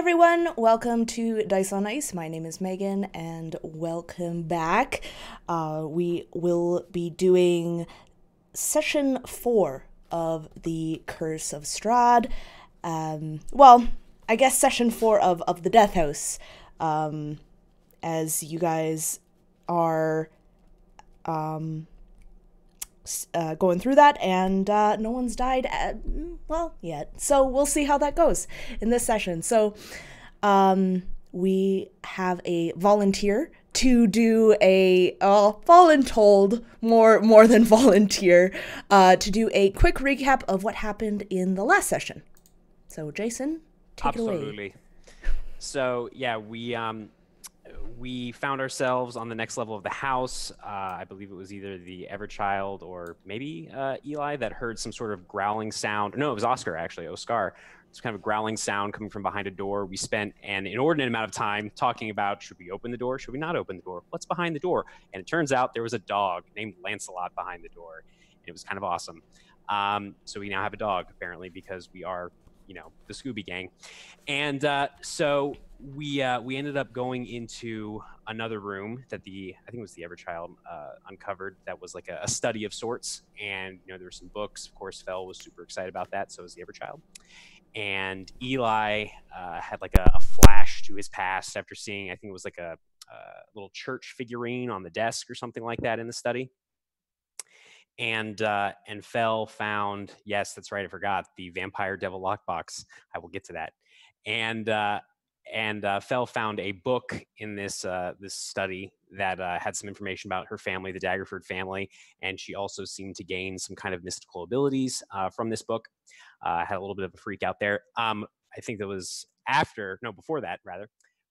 everyone, welcome to Dice on Ice. My name is Megan, and welcome back. We will be doing session 4 of the Curse of Strahd. Well, I guess session 4 of the Death House, as you guys are going through that, and no one's died yet. So we'll see how that goes in this session. So we have a volunteer to do a voluntold, more than volunteer, to do a quick recap of what happened in the last session. So Jason, take it away. Absolutely. So yeah, we found ourselves on the next level of the house. I believe it was either the Everchild or maybe Eli that heard some sort of growling sound. No, it was Oscar, actually. Oscar. It's kind of a growling sound coming from behind a door. We spent an inordinate amount of time talking about, should we open the door? Should we not open the door? What's behind the door? And it turns out there was a dog named Lancelot behind the door. And it was kind of awesome. So we now have a dog, apparently, because we are, the Scooby Gang. And so we ended up going into another room that I think it was the Everchild uncovered, that was like a study of sorts. And there were some books. Of course, Fel was super excited about that. So was the Everchild. And Eli had like a flash to his past after seeing, I think it was like a little church figurine on the desk or something like that in the study. And Fel found, yes, that's right, I forgot, the Vampire Devil Lockbox. I will get to that. And Fel found a book in this study that had some information about her family, the Daggerford family, and she also seemed to gain some kind of mystical abilities from this book. Had a little bit of a freak out there. I think that was before that rather.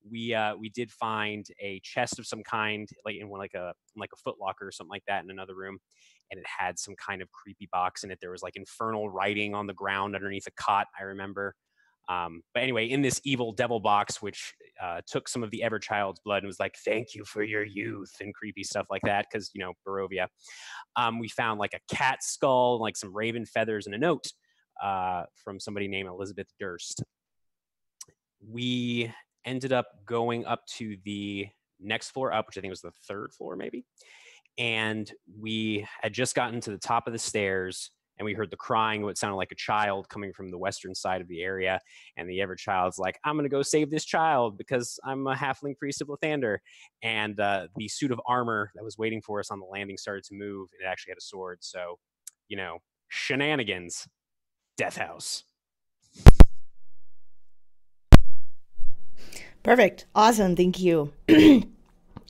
We did find a chest of some kind, like in a Foot Locker or something like that, in another room, and it had some kind of creepy box in it. There was like infernal writing on the ground underneath a cot, I remember. But anyway, in this evil devil box, which took some of the Everchild's blood and was like, "Thank you for your youth," and creepy stuff like that, because Barovia. We found like a cat skull, like some raven feathers, and a note from somebody named Elizabeth Durst. We ended up going up to the next floor up, which I think was the third floor, maybe. And we had just gotten to the top of the stairs, and we heard the crying, what sounded like a child coming from the western side of the area. And the Everchild's like, "I'm going to go save this child because I'm a halfling priest of Lathander." And the suit of armor that was waiting for us on the landing started to move, and it actually had a sword. So, shenanigans. Death House. Perfect. Awesome. Thank you.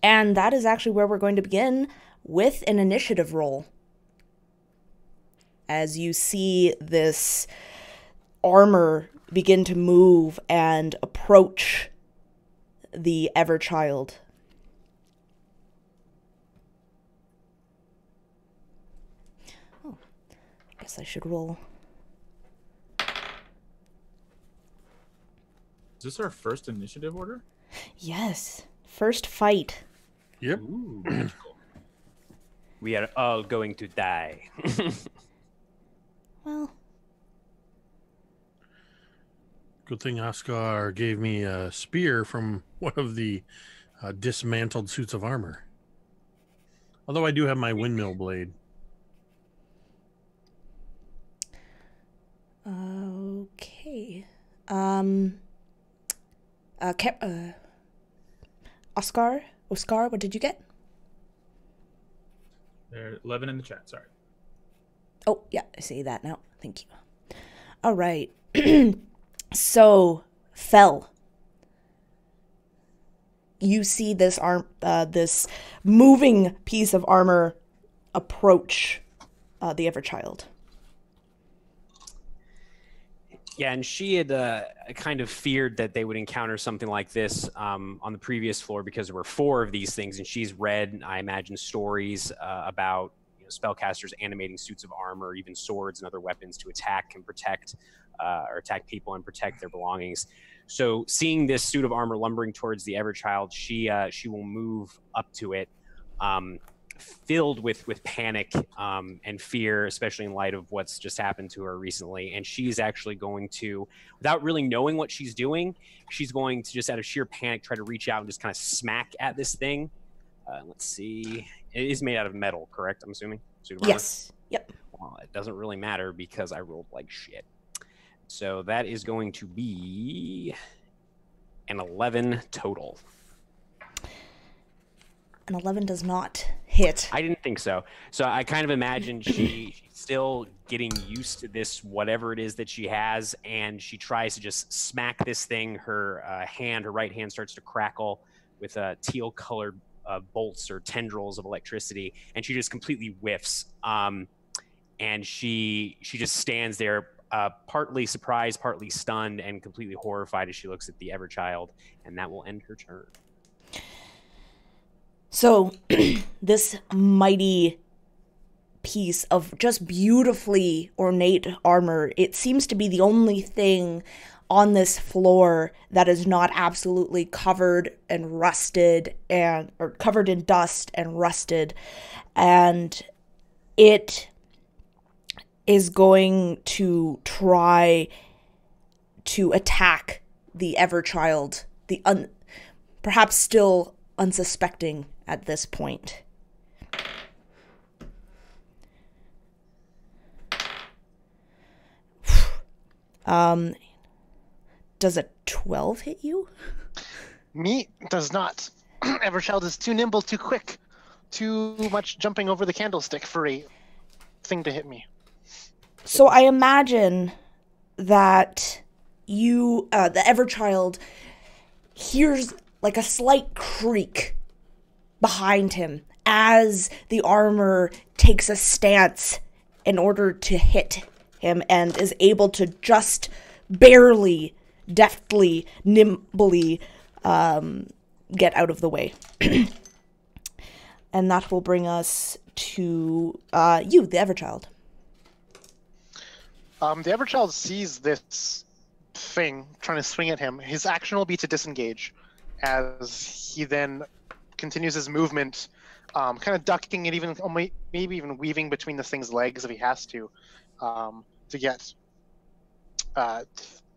And that is actually where we're going to begin with an initiative roll. As you see this armor begin to move and approach the Everchild. Oh, I guess I should roll. Is this our first initiative order? Yes. First fight. Yep. Ooh, magical. We are all going to die. Well, Good thing Oscar gave me a spear from one of the dismantled suits of armor. Although I do have my windmill blade. okay. Oscar, what did you get? There, 11 in the chat, sorry. Oh, yeah, I see that now. Thank you. All right. So, Fel. You see this this moving piece of armor approach the Everchild. Yeah, and she had kind of feared that they would encounter something like this on the previous floor, because there were 4 of these things, and she's read, I imagine, stories about spellcasters animating suits of armor, even swords and other weapons to attack and protect, or attack people and protect their belongings. So seeing this suit of armor lumbering towards the Everchild, she will move up to it. filled with panic and fear, especially in light of what's just happened to her recently. And she's actually going to, without really knowing what she's doing, she's going to just out of sheer panic try to reach out and just kind of smack at this thing. Let's see. It is made out of metal, correct? I'm assuming? Yes. Yep. Well, it doesn't really matter because I rolled like shit. So that is going to be an 11 total. An 11 does not hit. I didn't think so. So I kind of imagined she's still getting used to this, whatever it is that she has, and she tries to just smack this thing. Her right hand starts to crackle with teal-colored bolts or tendrils of electricity, and she just completely whiffs. And she just stands there, partly surprised, partly stunned, and completely horrified as she looks at the Everchild, and that will end her turn. So, this mighty piece of just beautifully ornate armor, it seems to be the only thing on this floor that is not absolutely covered and rusted or covered in dust and rusted. And it is going to try to attack the Everchild, perhaps still unsuspecting at this point. Does a 12 hit you? Me does not. Everchild is too nimble, too quick, too much jumping over the candlestick for a thing to hit me. So I imagine that the Everchild hears like a slight creak behind him as the armor takes a stance in order to hit him and is able to just barely, deftly, nimbly get out of the way. And that will bring us to you, the Everchild. The Everchild sees this thing trying to swing at him. His action will be to disengage, as he then continues his movement, kind of ducking and even maybe even weaving between the thing's legs if he has to get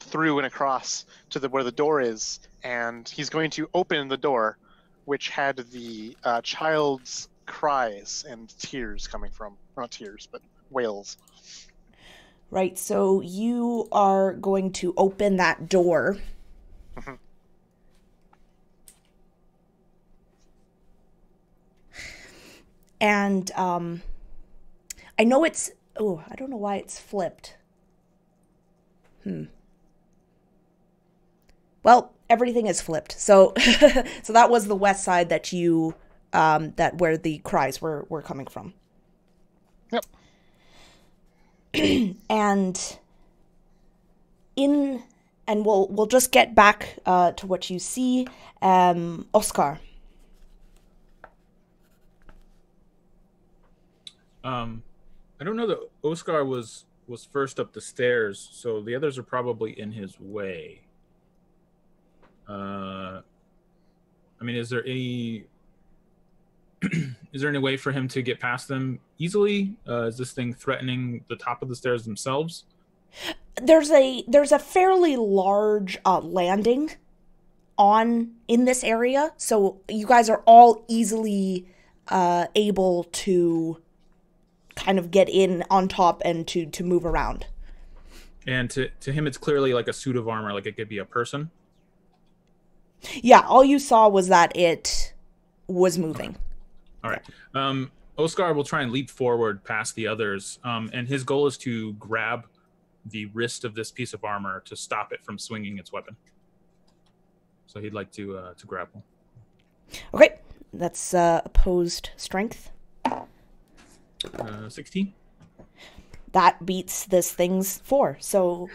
through and across to where the door is. And he's going to open the door, which had the child's cries and tears coming from, not tears, but wails. Right, so you are going to open that door. Mm-hmm. And I know it's... Oh, I don't know why it's flipped. Well, everything is flipped. So so that was the west side that you... where the cries were coming from. Yep. And we'll just get back to what you see. Oscar. I don't know that Oscar was first up the stairs, so the others are probably in his way. I mean, is there any way for him to get past them easily? Is this thing threatening the top of the stairs themselves? There's a fairly large landing in this area, so you guys are all easily able to kind of get in on top and to move around. And to him, it's clearly like a suit of armor, like it could be a person. Yeah, all you saw was that it was moving. All right. Oscar will try and leap forward past the others, and his goal is to grab the wrist of this piece of armor to stop it from swinging its weapon. So he'd like to grapple. Okay, that's opposed strength. 16. That beats this thing's 4. So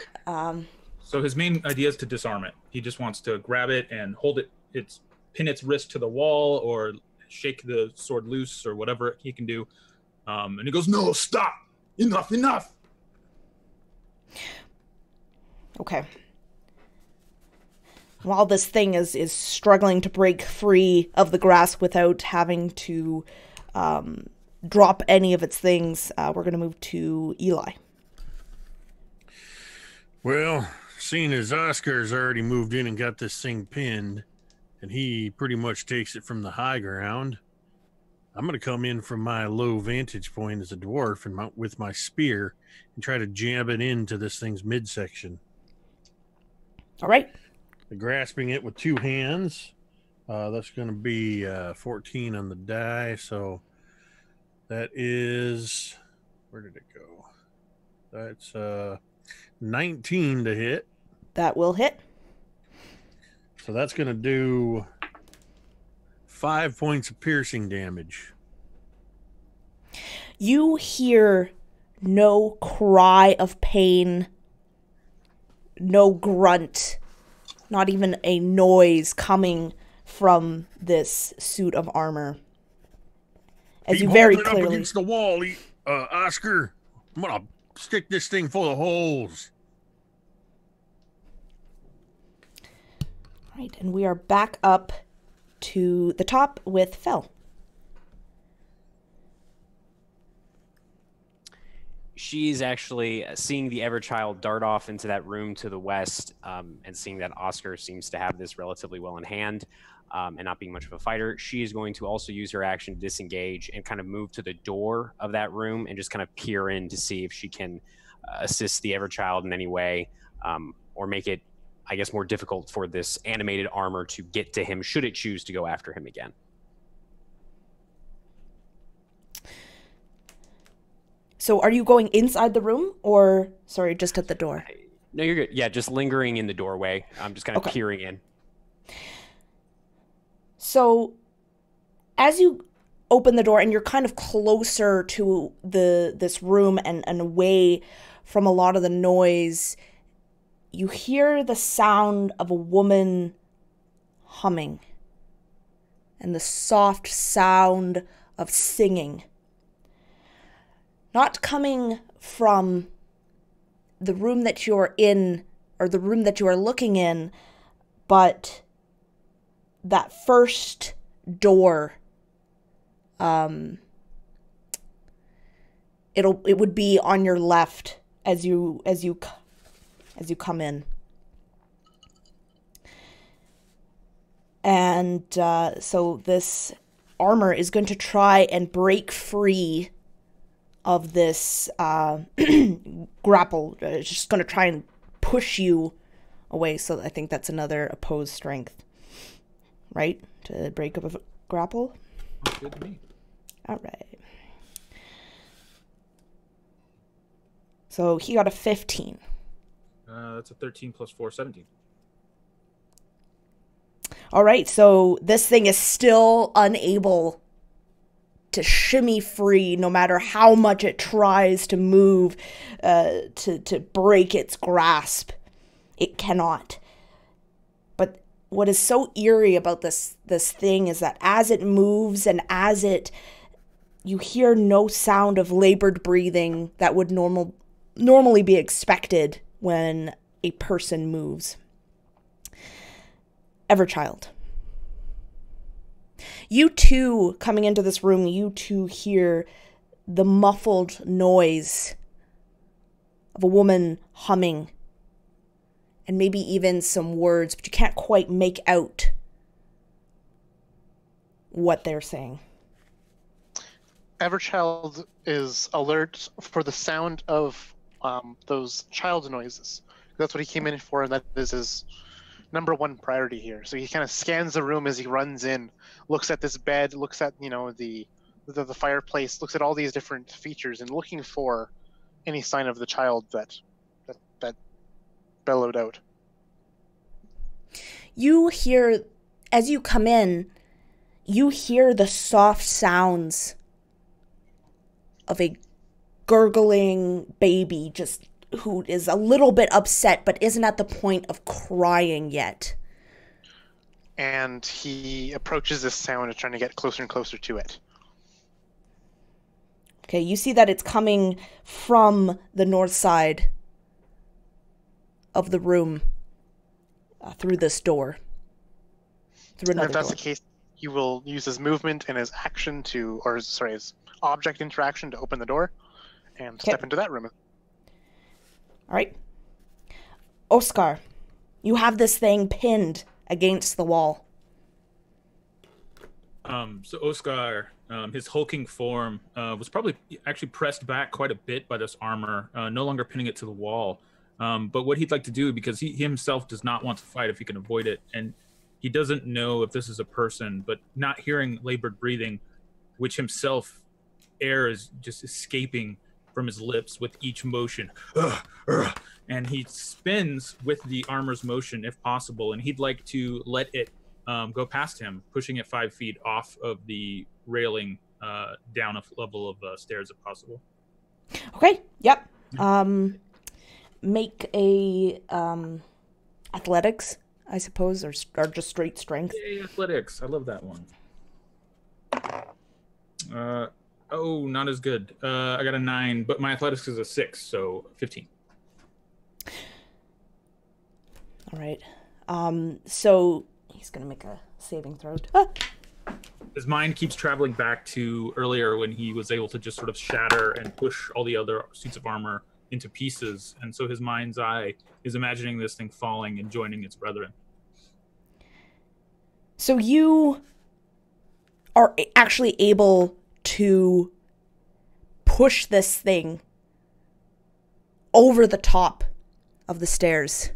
So his main idea is to disarm it. He just wants to grab it and hold it, pin its wrist to the wall, or shake the sword loose, or whatever he can do. And he goes, "No, stop! Enough!" Okay. While this thing is struggling to break free of the grasp without having to drop any of its things, we're going to move to Eli. Well, seeing as Oscar's already moved in and got this thing pinned, and he pretty much takes it from the high ground, I'm going to come in from my low vantage point as a dwarf and with my spear and try to jab it into this thing's midsection. All right. Grasping it with two hands. That's going to be 14 on the die. So that is, where did it go? That's 19 to hit. That will hit. So that's going to do 5 points of piercing damage. You hear no cry of pain, no grunt, not even a noise coming from this suit of armor. As Keep you very holding it clearly up against the wall, Oscar. I'm going to stick this thing full of holes. Right, and we are back up to the top with Fel. She's actually seeing the Everchild dart off into that room to the west, and seeing that Oscar seems to have this relatively well in hand, and not being much of a fighter. She is going to also use her action to disengage and kind of move to the door of that room and just kind of peer in to see if she can assist the Everchild in any way, or make it, I guess, more difficult for this animated armor to get to him should it choose to go after him again. So are you going inside the room or, sorry, just at the door? No, you're good. Yeah, just lingering in the doorway. I'm just kind of Okay. peering in. So as you open the door and you're kind of closer to this room and away from a lot of the noise, you hear the sound of a woman humming and the soft sound of singing. Not coming from the room that you're in or the room that you are looking in, but that first door. It would be on your left as you come in. And so this armor is going to try and break free of this grapple. It's just going to try and push you away. So I think that's another opposed strength, right? To break up a grapple. Sounds good to me. All right. So he got a 15. That's a 13 plus 4, 17. All right, so this thing is still unable to shimmy free no matter how much it tries to move to break its grasp. It cannot. But what is so eerie about this thing is that as it moves and as you hear no sound of labored breathing that would normally be expected when a person moves. Everchild. You too, coming into this room, you too hear the muffled noise of a woman humming. And maybe even some words, but you can't quite make out what they're saying. Everchild is alert for the sound of those child noises. That's what he came in for, and that is his number one priority here. So he kind of scans the room as he runs in, looks at this bed, looks at the fireplace, looks at all these different features, and looking for any sign of the child that bellowed out. You hear, as you come in, you hear the soft sounds of a gurgling baby just who is a little bit upset but isn't at the point of crying yet. And he approaches this sound and trying to get closer and closer to it. Okay, you see that it's coming from the north side of the room through this door. Through And another if that's door. the case, you will use his movement and his action to, or sorry, his object interaction to open the door and Okay. step into that room. All right. Oscar, you have this thing pinned against the wall. So Oscar, his hulking form was probably actually pressed back quite a bit by this armor, no longer pinning it to the wall. But what he'd like to do, because he himself does not want to fight if he can avoid it, and he doesn't know if this is a person, but not hearing labored breathing, which himself, air is just escaping from his lips with each motion. And he spins with the armor's motion if possible, and he'd like to let it go past him, pushing it 5 feet off of the railing down a level of stairs if possible. Okay. Yep. Make a athletics, I suppose, or just straight strength. Yay, athletics. I love that one. Not as good. I got a 9, but my athletics is a 6, so 15. All right. So he's gonna make a saving throw. Ah! His mind keeps traveling back to earlier when he was able to just sort of shatter and push all the other suits of armor into pieces, and so his mind's eye is imagining this thing falling and joining its brethren. So you are actually able to push this thing over the top of the stairs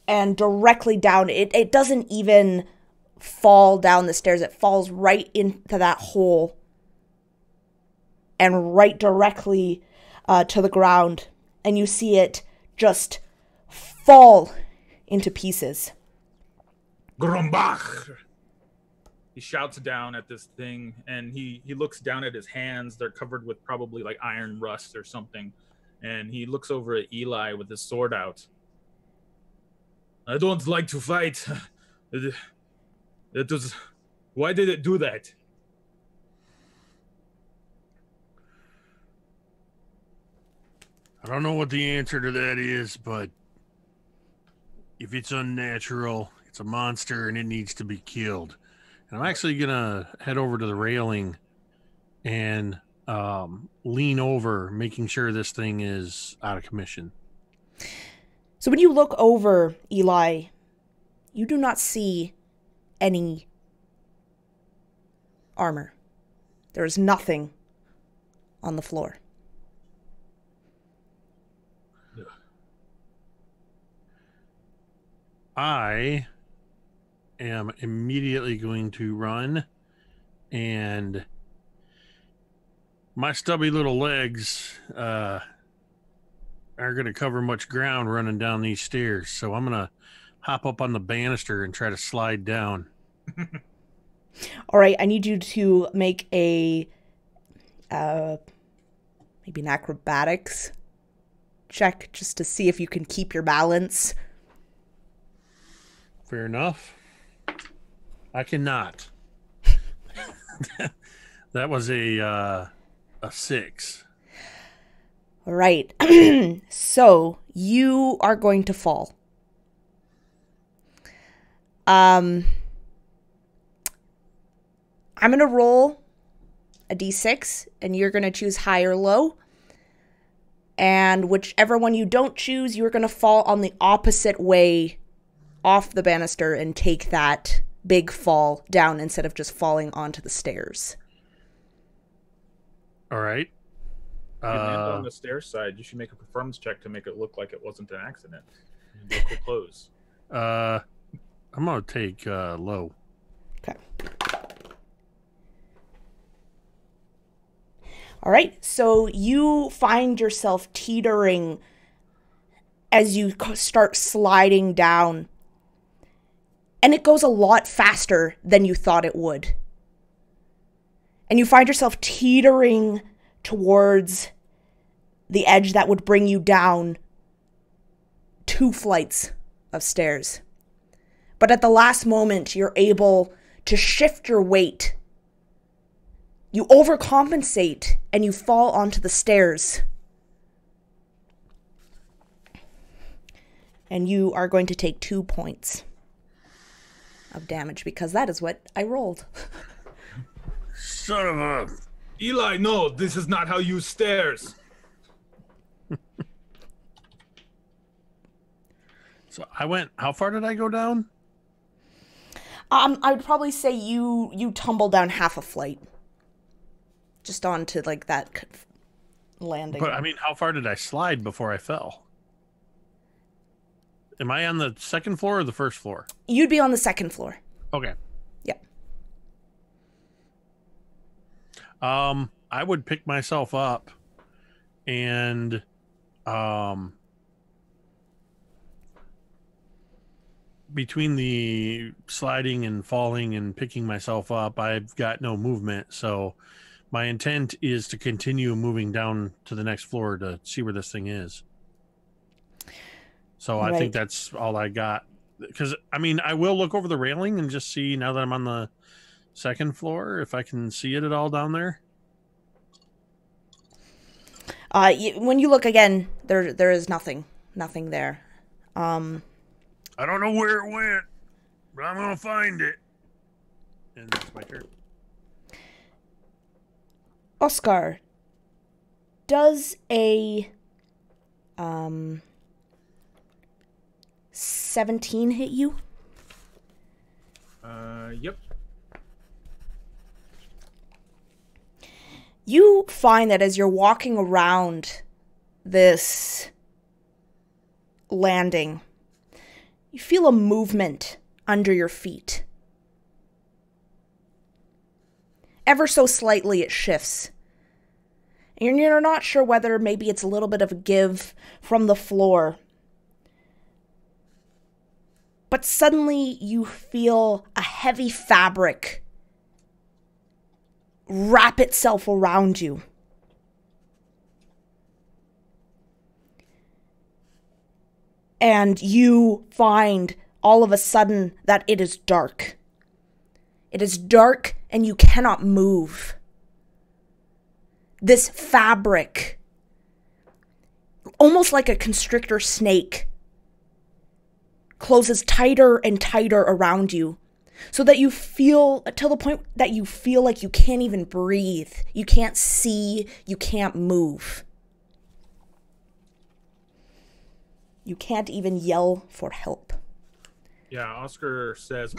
and directly down. It doesn't even fall down the stairs. It falls right into that hole and right directly to the ground. And you see it just fall into pieces. Grumbach! He shouts down at this thing, and he looks down at his hands. They're covered with probably like iron rust or something. And he looks over at Eli with his sword out. I don't like to fight. It was... Why did it do that? I don't know what the answer to that is, but if it's unnatural, it's a monster and it needs to be killed. And I'm actually going to head over to the railing and lean over, making sure this thing is out of commission. So when you look over, Eli, you do not see any armor. There is nothing on the floor. I am immediately going to run, and my stubby little legs aren't going to cover much ground running down these stairs, so I'm going to hop up on the banister and try to slide down. All right, I need you to make a maybe an acrobatics check just to see if you can keep your balance. Fair enough. I cannot. That was a 6. All right. So you are going to fall. I'm going to roll a d6, and you're going to choose high or low. And whichever one you don't choose, you're going to fall on the opposite way off the banister and take that big fall down instead of just falling onto the stairs. All right. You land on the stair side. You should make a performance check to make it look like it wasn't an accident. Local close. I'm going to take low. Okay. All right. So you find yourself teetering as you start sliding down. And it goes a lot faster than you thought it would. And you find yourself teetering towards the edge that would bring you down 2 flights of stairs. But at the last moment, you're able to shift your weight. You overcompensate and you fall onto the stairs. And you are going to take 2 points. of damage because that is what I rolled. Son of a... Eli, no, this is not how you use stairs. So I went... How far did I go down? I would probably say you tumble down half a flight. Just onto, like, that landing. But, I mean, how far did I slide before I fell? Am I on the second floor or the first floor? You'd be on the second floor. Okay. Yep. I would pick myself up and between the sliding and falling and picking myself up, I've got no movement, so my intent is to continue moving down to the next floor to see where this thing is. So I think that's all I got. Because, I mean, I will look over the railing and just see, now that I'm on the second floor, if I can see it at all down there. When you look again, there is nothing there. I don't know where it went, but I'm going to find it. And that's my turn. Oscar, does a 17 hit you? Yep. You find that as you're walking around this landing, you feel a movement under your feet. Ever so slightly it shifts. And you're not sure whether maybe it's a little bit of a give from the floor. But suddenly you feel a heavy fabric wrap itself around you. And you find all of a sudden that it is dark. It is dark and you cannot move. This fabric, almost like a constrictor snake, closes tighter and tighter around you, so that you feel, till the point that you feel like you can't even breathe. You can't see, you can't move. You can't even yell for help. Yeah, Oscar says...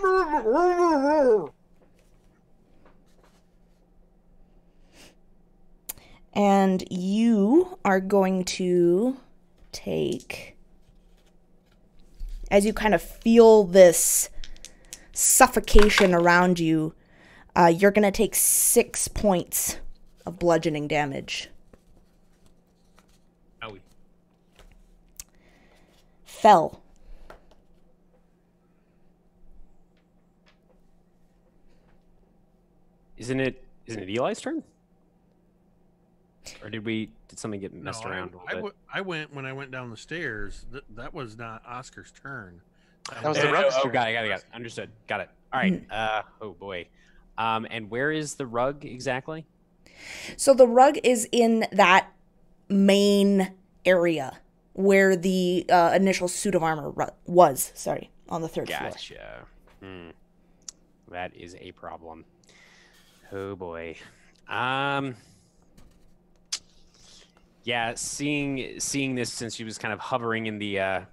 And you are going to take... As you kind of feel this suffocation around you, you're going to take 6 points of bludgeoning damage. Owie. Fell. Isn't it Eli's turn? Or did something get messed No, around a little bit? I went when I went down the stairs. That was not Oscar's turn. That was the rug's turn. Got it. Understood. Got it. All right. Oh boy. And where is the rug exactly? So the rug is in that main area where the initial suit of armor was. Sorry, on the third floor. Gotcha. That is a problem. Oh boy. Yeah, seeing this, since she was kind of hovering in the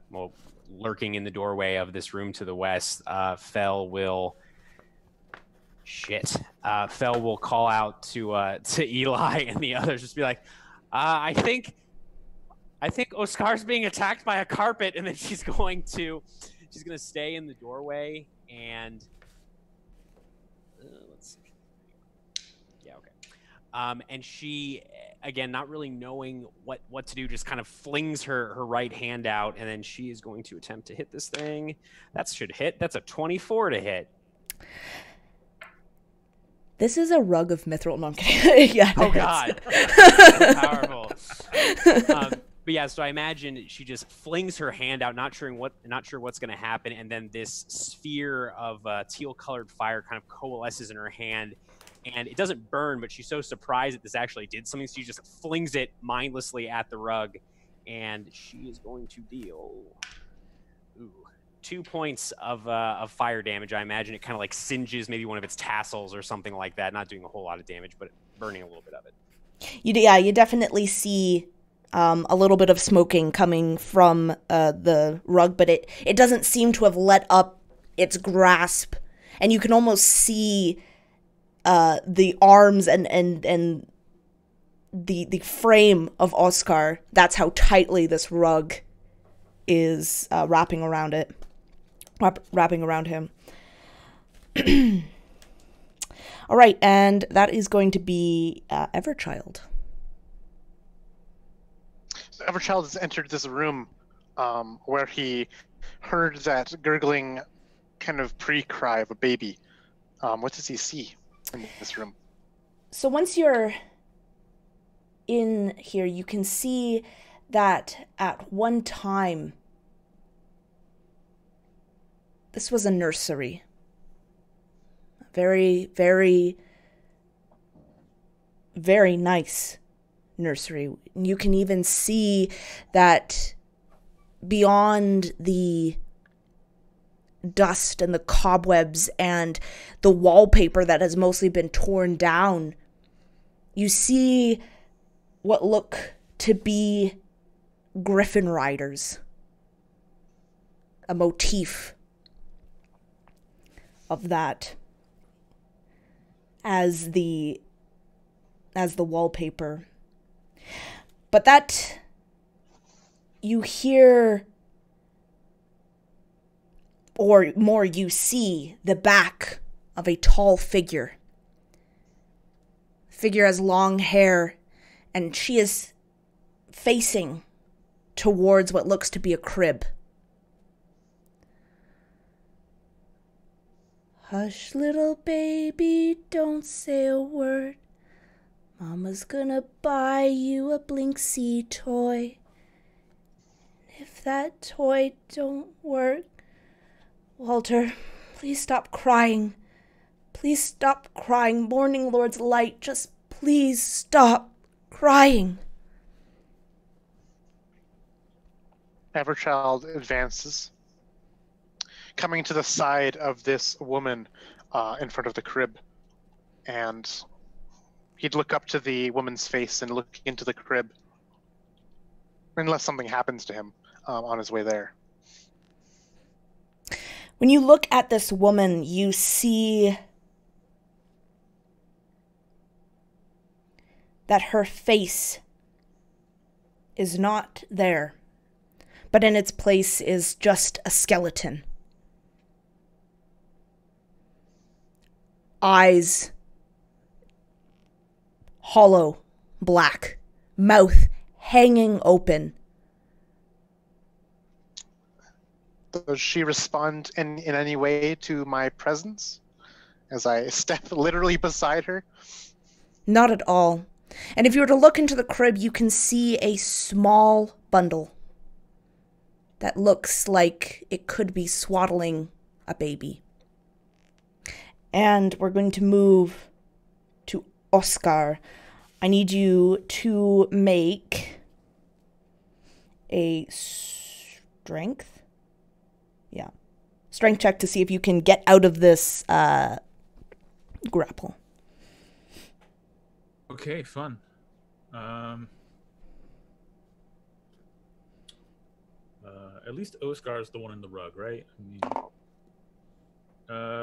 lurking in the doorway of this room to the west, Fel will call out to Eli and the others, just be like, I think Oscar's being attacked by a carpet, and then she's gonna stay in the doorway and let's see. Yeah, okay. And she, again, not really knowing what to do, just kind of flings her right hand out, and then she is going to attempt to hit this thing. That should hit. That's a 24 to hit. This is a rug of mithril. No, I'm kidding. Yeah, oh God. So powerful. But yeah, so I imagine she just flings her hand out, not sure what's going to happen, and then this sphere of teal-colored fire kind of coalesces in her hand, and it doesn't burn, but she's so surprised that this actually did something, so she just flings it mindlessly at the rug, and she is going to deal 2 points of fire damage. I imagine it kind of like singes maybe one of its tassels or something like that. Not doing a whole lot of damage, but burning a little bit of it. You definitely see a little bit of smoking coming from the rug, but it doesn't seem to have let up its grasp, and you can almost see the arms and the frame of Oscar. That's how tightly this rug is wrapping around him. All right, and that is going to be Everchild. So Everchild has entered this room where he heard that gurgling kind of pre-cry of a baby. What does he see in this room? So once you're in here, you can see that at one time, this was a nursery. Very, very, very nice nursery. You can even see that beyond the dust and the cobwebs and the wallpaper that has mostly been torn down, you see what look to be griffin riders, a motif of that as the wallpaper. But that you hear, or more you see, the back of a tall figure. Figure has long hair, and she is facing towards what looks to be a crib. Hush, little baby, don't say a word. Mama's gonna buy you a Blinksy toy. If that toy don't work, Walter, please stop crying. Please stop crying. Morning Lord's light, just please stop crying. Everchild advances, coming to the side of this woman in front of the crib, and he'd look up to the woman's face and look into the crib, unless something happens to him on his way there. When you look at this woman, you see that her face is not there, but in its place is just a skeleton. Eyes hollow, black, mouth hanging open. Does she respond in any way to my presence as I step literally beside her? Not at all. And if you were to look into the crib, you can see a small bundle that looks like it could be swaddling a baby. And we're going to move to Oscar. I need you to make a strength check to see if you can get out of this grapple. Okay, fun. At least Oscar's the one in the rug, right? I mean,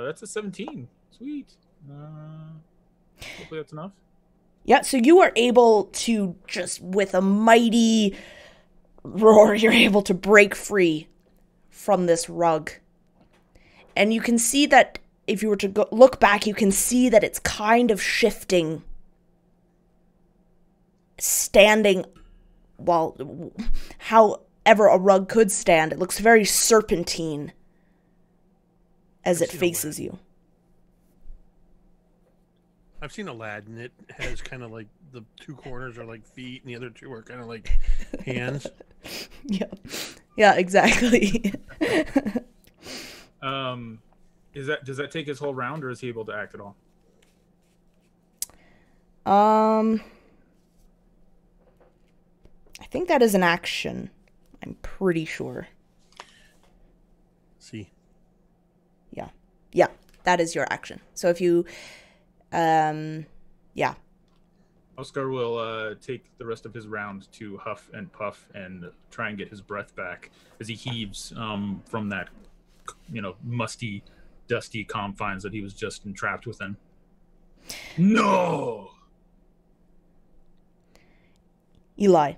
that's a 17. Sweet. Hopefully that's enough. Yeah, so you are able to just, with a mighty roar, you're able to break free from this rug. And you can see that if you were to look back, you can see that it's kind of shifting, standing, well, however a rug could stand. It looks very serpentine as it faces you. I've seen Aladdin. It has kind of like the two corners are like feet and the other two are kind of like hands. Yeah, exactly. Does that take his whole round, or is he able to act at all? I think that is an action. I'm pretty sure. See? Yeah, that is your action. So if you, yeah. Oscar will take the rest of his round to huff and puff and try and get his breath back as he heaves from that, musty, dusty confines that he was just entrapped within. No! Eli,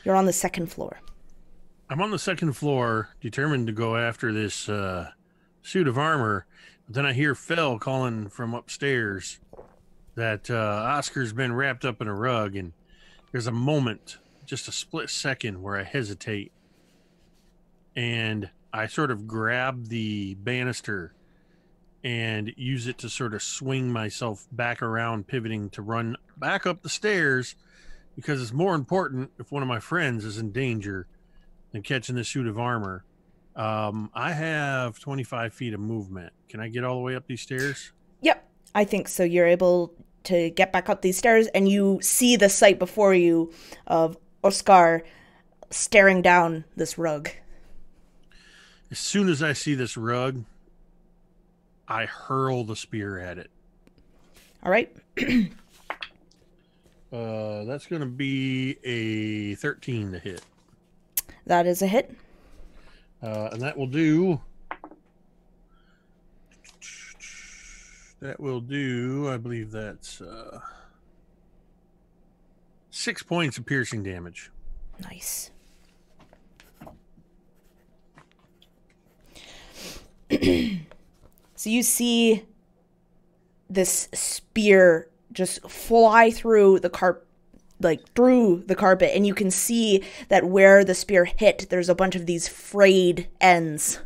you're on the second floor. I'm on the second floor, determined to go after this suit of armor. But then I hear Fell calling from upstairs that Oscar's been wrapped up in a rug, and there's a moment, just a split second, where I hesitate, and I sort of grab the banister and use it to sort of swing myself back around, pivoting to run back up the stairs, because it's more important if one of my friends is in danger than catching the suit of armor. I have 25 feet of movement. Can I get all the way up these stairs? Yep, I think so. You're able to get back up these stairs, and you see the sight before you of Oscar staring down this rug. As soon as I see this rug, I hurl the spear at it. All right. That's going to be a 13 to hit. That is a hit. And that will do... I believe that's 6 points of piercing damage. Nice. So you see this spear just fly through the through the carpet, and you can see that where the spear hit, there's a bunch of these frayed ends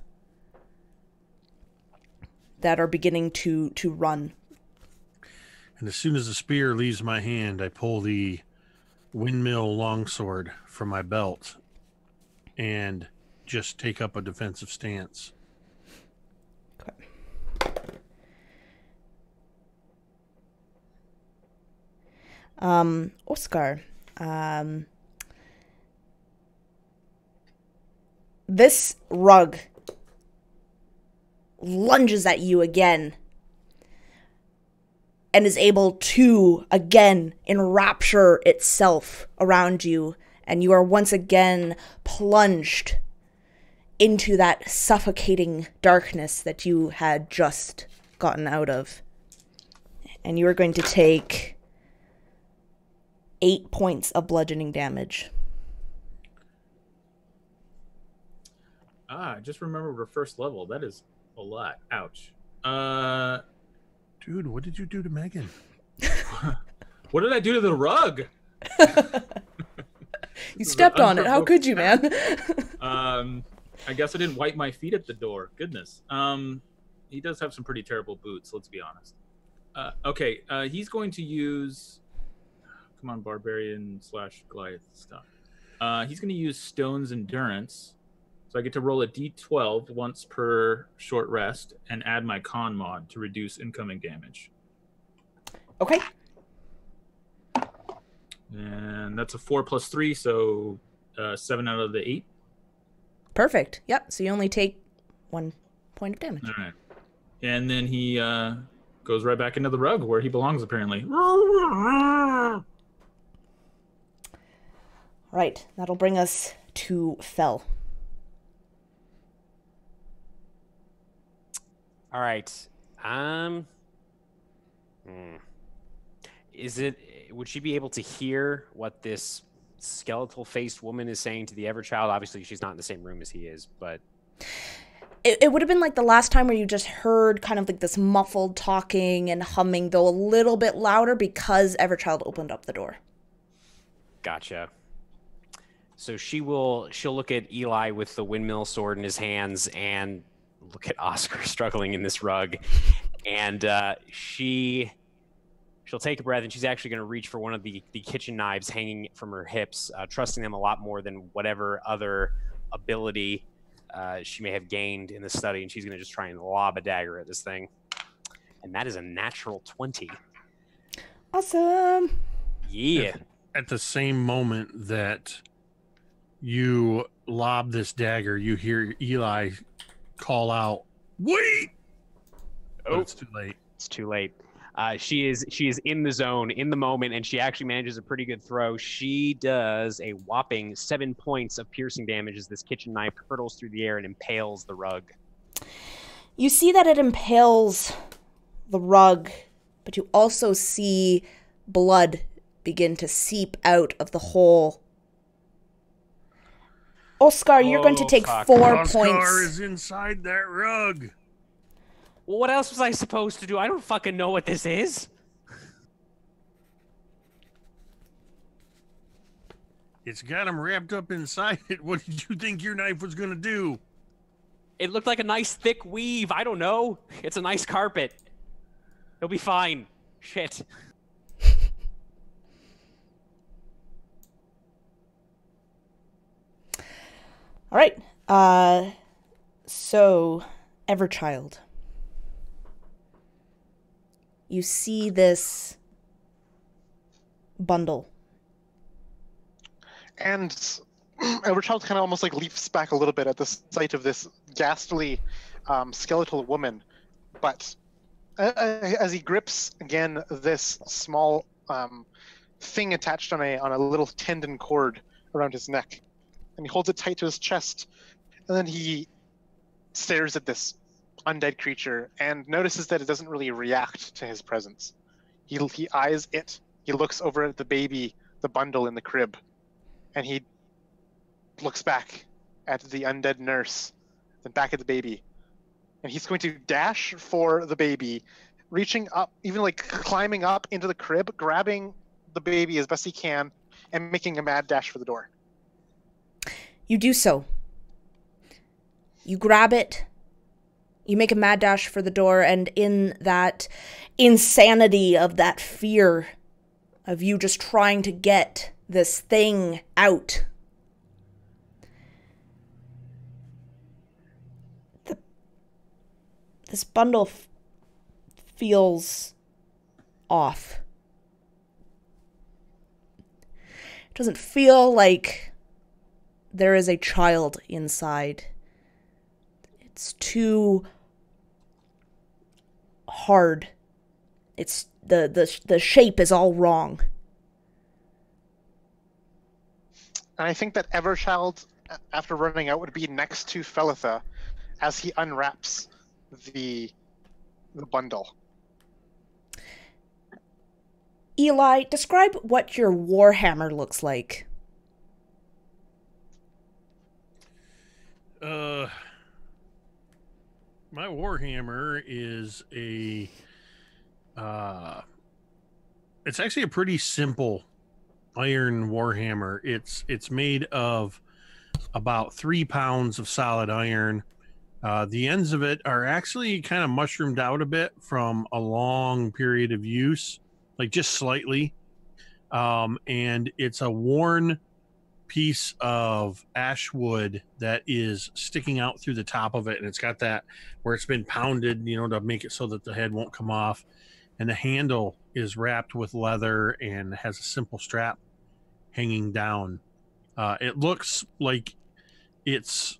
that are beginning to run. And as soon as the spear leaves my hand, I pull the windmill longsword from my belt and just take up a defensive stance. Oscar, this rug lunges at you again and is able to again enrapture itself around you, and you are once again plunged into that suffocating darkness that you had just gotten out of. And you are going to take 8 points of bludgeoning damage. Just remember we're first level. That is a lot. Ouch. Dude, what did you do to Megan? What did I do to the rug? You stepped on it. How could you, man? I guess I didn't wipe my feet at the door. Goodness. He does have some pretty terrible boots, let's be honest. Okay, he's going to use... Come on, Barbarian / Goliath stuff. He's going to use Stone's Endurance. So I get to roll a d12 once per short rest and add my con mod to reduce incoming damage. Okay. And that's a 4 + 3, so 7 out of the 8. Perfect. Yep. So you only take 1 point of damage. All right. And then he goes right back into the rug where he belongs, apparently. Right. That'll bring us to Fell. All right. Would she be able to hear what this skeletal-faced woman is saying to the Everchild? Obviously, she's not in the same room as he is, but... It would have been like the last time where you just heard kind of like this muffled talking and humming, though a little bit louder because Everchild opened up the door. Gotcha. So she'll look at Eli with the windmill sword in his hands and look at Oscar struggling in this rug, and she'll take a breath, and she's actually going to reach for one of the kitchen knives hanging from her hips, trusting them a lot more than whatever other ability she may have gained in the study, and she's going to just try and lob a dagger at this thing. And that is a natural 20. Awesome. Yeah. At the same moment that you lob this dagger, you hear Eli call out, "Wait!" But Oh, it's too late. it's too late. She is in the zone, in the moment, and she actually manages a pretty good throw. She does a whopping 7 points of piercing damage as this kitchen knife hurtles through the air and impales the rug. You see that it impales the rug, but you also see blood begin to seep out of the hole. Oscar, you're going to take fuck. 4 Oscar points. is inside that rug. Well, what else was I supposed to do? I don't fucking know what this is. It's got him wrapped up inside it. What did you think your knife was going to do? It looked like a nice thick weave. I don't know. It's a nice carpet. It'll be fine. Shit. All right. So, Everchild. You see this bundle. And Everchild kind of almost like leaps back a little bit at the sight of this ghastly skeletal woman. But as he grips again this small thing attached on a little tendon cord around his neck, and he holds it tight to his chest, and then he stares at this undead creature and notices that it doesn't really react to his presence. He eyes it. He looks over at the baby, the bundle in the crib, and he looks back at the undead nurse, then back at the baby. And he's going to dash for the baby, reaching up, even like climbing up into the crib, grabbing the baby as best he can, and making a mad dash for the door. You do so. You grab it. You make a mad dash for the door, and in that insanity of that fear of you just trying to get this thing out, this bundle feels off. It doesn't feel like there is a child inside. It's too hard. It's the shape is all wrong. And I think that Everchild, after running out, would be next to Felitha as he unwraps the bundle. Eli, describe what your Warhammer looks like. My Warhammer is it's actually a pretty simple iron Warhammer. It's made of about 3 pounds of solid iron. The ends of it are actually kind of mushroomed out a bit from a long period of use, like just slightly. And it's a worn piece of ash wood that is sticking out through the top of it, and it's got that where it's been pounded, to make it so that the head won't come off. And the handle is wrapped with leather and has a simple strap hanging down. It looks like it's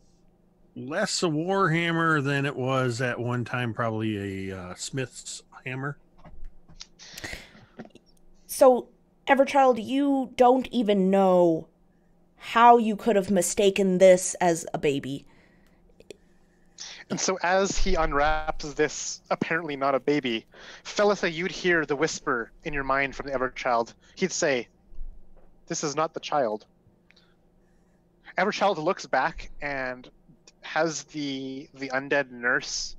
less a Warhammer than it was at one time, probably a Smith's hammer. So, Everchild, you don't even know how you could have mistaken this as a baby. And so as he unwraps this, apparently not a baby, Felitha, you'd hear the whisper in your mind from the Everchild. He'd say, "This is not the child." Everchild looks back and has the undead nurse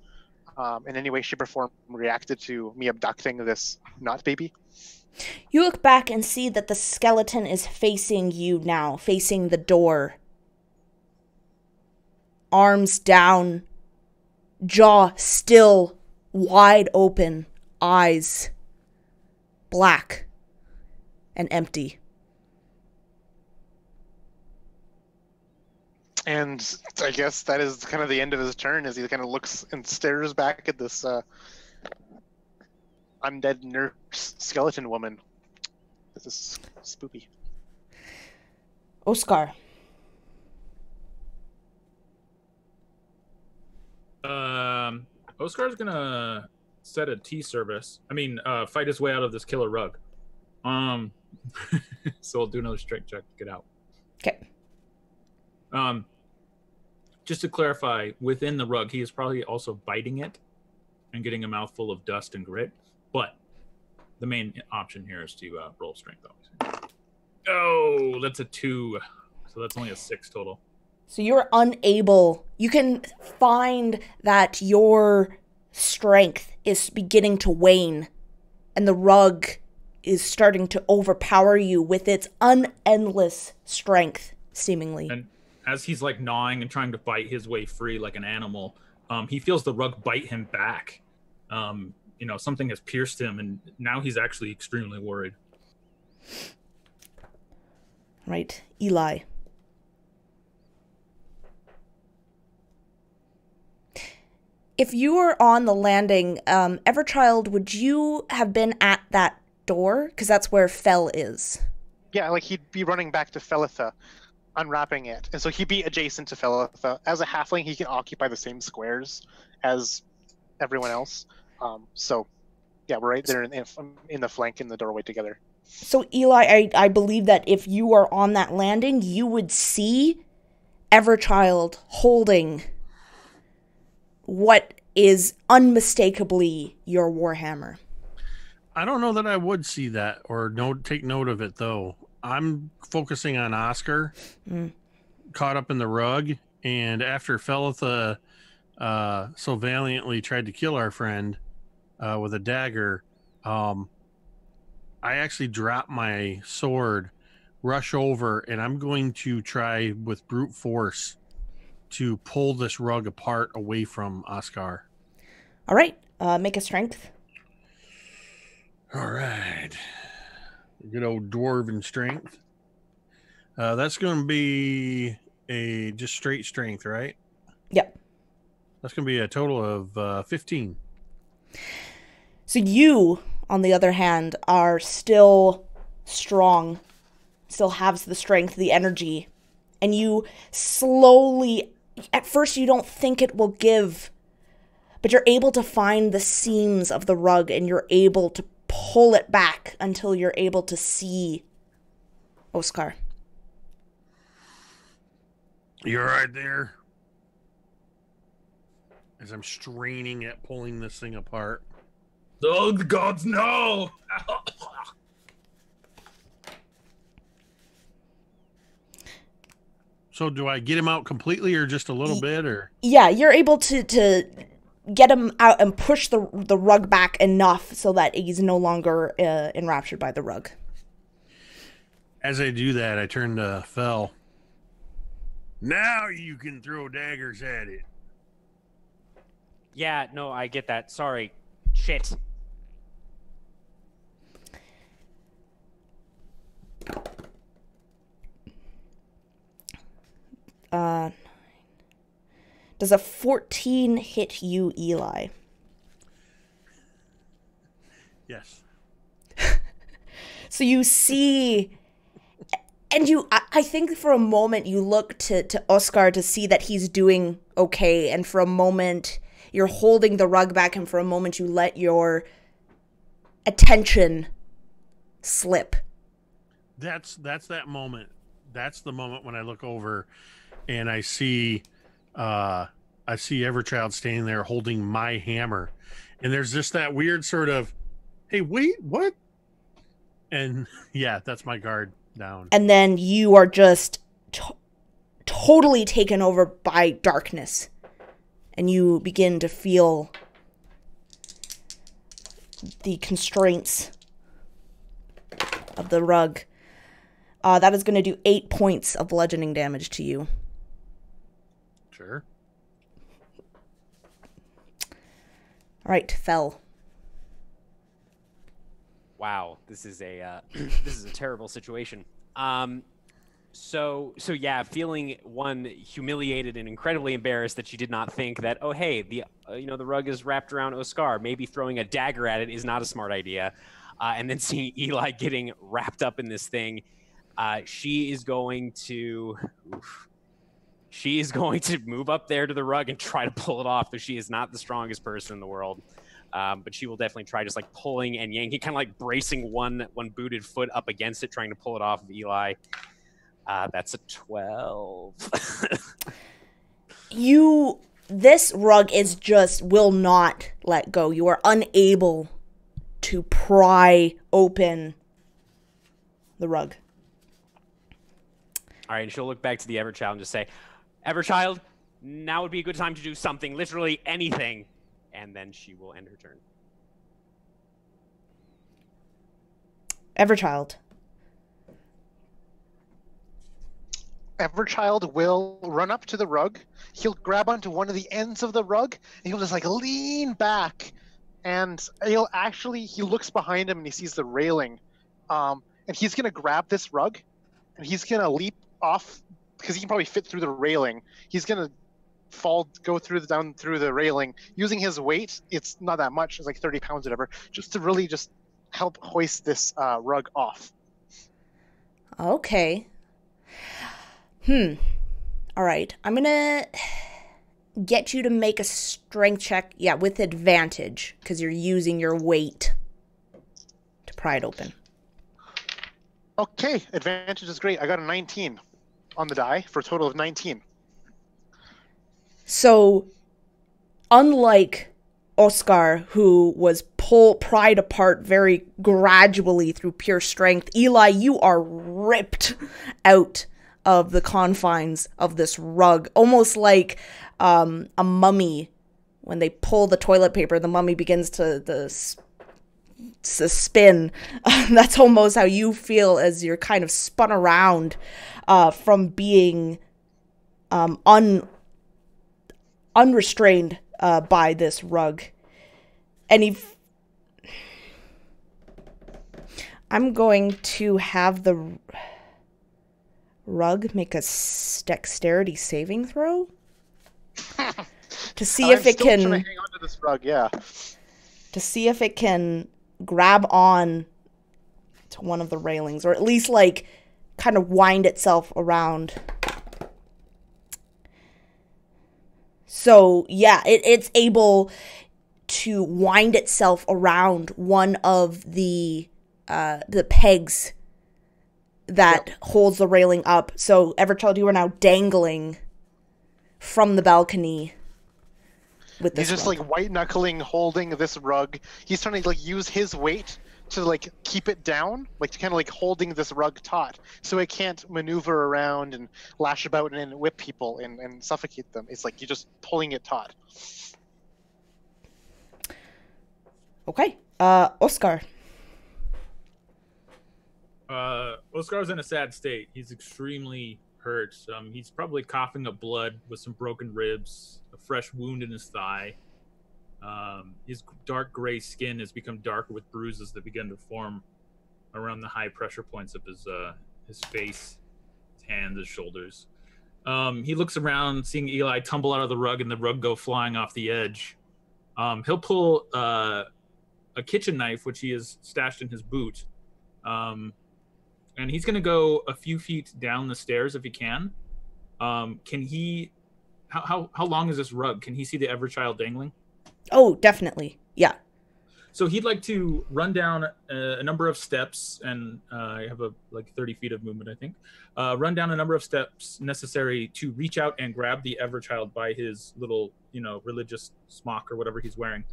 in any way, shape, or form reacted to me abducting this not baby? You look back and see that the skeleton is facing you now, facing the door. Arms down, jaw still wide open, eyes black and empty. And I guess that is kind of the end of his turn as he kind of looks and stares back at this undead nurse skeleton woman. This is spooky. Oscar. Oscar's gonna set a tea service. Fight his way out of this killer rug. So I'll do another strength check to get out. Okay. Just to clarify, within the rug, he is probably also biting it and getting a mouthful of dust and grit. But the main option here is to roll strength, obviously. Oh, that's a 2. So that's only a 6 total. So you're unable. You can find that your strength is beginning to wane, and the rug is starting to overpower you with its unendless strength, seemingly. And as he's like gnawing and trying to bite his way free like an animal, he feels the rug bite him back. Something has pierced him, and now he's actually extremely worried. Right, Eli. If you were on the landing, Everchild, would you have been at that door? Because that's where Fel is. Yeah, like he'd be running back to Felitha, unwrapping it. And so he'd be adjacent to Felitha. As a halfling, he can occupy the same squares as everyone else. So, yeah, we're right there in the flank in the doorway together. So, Eli, I believe that if you were on that landing, you would see Everchild holding what is unmistakably your Warhammer. I don't know that I would see that or take note of it, though. I'm focusing on Oscar, caught up in the rug, and after Felitha so valiantly tried to kill our friend with a dagger, I actually dropped my sword, rush over, and I'm going to try with brute force to pull this rug apart away from Oscar. All right, make a strength. All right. Good old dwarven strength. That's going to be just straight strength, right? Yep. That's going to be a total of 15. So you, on the other hand, are still strong, still have the strength, the energy, and you slowly, at first you don't think it will give, but you're able to find the seams of the rug and you're able to pull it back until you're able to see Oscar. You're right there. As I'm straining at pulling this thing apart. Oh, the gods, no! So do I get him out completely or just a little bit? Or yeah, you're able to get him out and push the rug back enough so that he's no longer enraptured by the rug. As I do that, I turn to Fel. Now you can throw daggers at it. Yeah, no, I get that. Sorry. Shit. Does a 14 hit you, Eli? Yes. So you see, and I think for a moment you look to Oscar to see that he's doing okay, and for a moment you're holding the rug back, and for a moment you let your attention slip. That's that moment. That's the moment when I look over and I see Everchild standing there holding my hammer. And there's just that weird sort of, hey, wait, what? And yeah, that's my guard down. And then you are just totally taken over by darkness. And you begin to feel the constraints of the rug. That is going to do 8 points of bludgeoning damage to you. Sure. All right, Fel. Wow, this is a terrible situation. So yeah, feeling humiliated and incredibly embarrassed that she did not think that, oh hey, the rug is wrapped around Oscar. Maybe throwing a dagger at it is not a smart idea. And then seeing Eli getting wrapped up in this thing, she is going to. she is going to move up there to the rug and try to pull it off, though she is not the strongest person in the world. But she will definitely try just like pulling and yanking, kind of like bracing one booted foot up against it, trying to pull it off of Eli. That's a 12. This rug is just will not let go. You are unable to pry open the rug. All right, and she'll look back to the Everchild and just say, Everchild, now would be a good time to do something, literally anything. And then she will end her turn. Everchild. Everchild will run up to the rug. He'll grab onto one of the ends of the rug, and he'll just like lean back. And he looks behind him and he sees the railing. And he's going to grab this rug, and he's going to leap off, because he can probably fit through the railing. He's going to go down through the railing using his weight. It's not that much, it's like 30 pounds, whatever, just to really just help hoist this rug off. Okay. All right. I'm gonna get you to make a strength check, with advantage, because you're using your weight to pry it open. Okay, advantage is great. I got a 19 on the die for a total of 19. So, unlike Oscar, who was pried apart very gradually through pure strength, Eli, you are ripped out of the confines of this rug, almost like a mummy. When they pull the toilet paper, the mummy begins to spin. That's almost how you feel as you're kind of spun around from being unrestrained by this rug. And I'm going to have the rug make a dexterity saving throw to see if it can. I'm still trying to hang on to this rug, to see if it can grab on to one of the railings, or at least like kind of wind itself around. So it's able to wind itself around one of the pegs that holds the railing up. So, Everchild, you are now dangling from the balcony with this He's just rug. like white knuckling, holding this rug. He's trying to like use his weight to like keep it down, like kind of like holding this rug taut, so it can't maneuver around and lash about and whip people and suffocate them. It's like you're just pulling it taut. Okay, Oscar. Oscar's in a sad state. He's extremely hurt. He's probably coughing up blood with some broken ribs, a fresh wound in his thigh. His dark gray skin has become darker with bruises that begin to form around the high pressure points of his face, his hands, his shoulders. He looks around, seeing Eli tumble out of the rug and the rug go flying off the edge. He'll pull a kitchen knife, which he has stashed in his boot. And he's going to go a few feet down the stairs if he can. Can he... How long is this rug? Can he see the Everchild dangling? Oh, definitely. Yeah. So he'd like to run down a number of steps, and I have 30 feet of movement, I think. Run down a number of steps necessary to reach out and grab the Everchild by his little, religious smock or whatever he's wearing.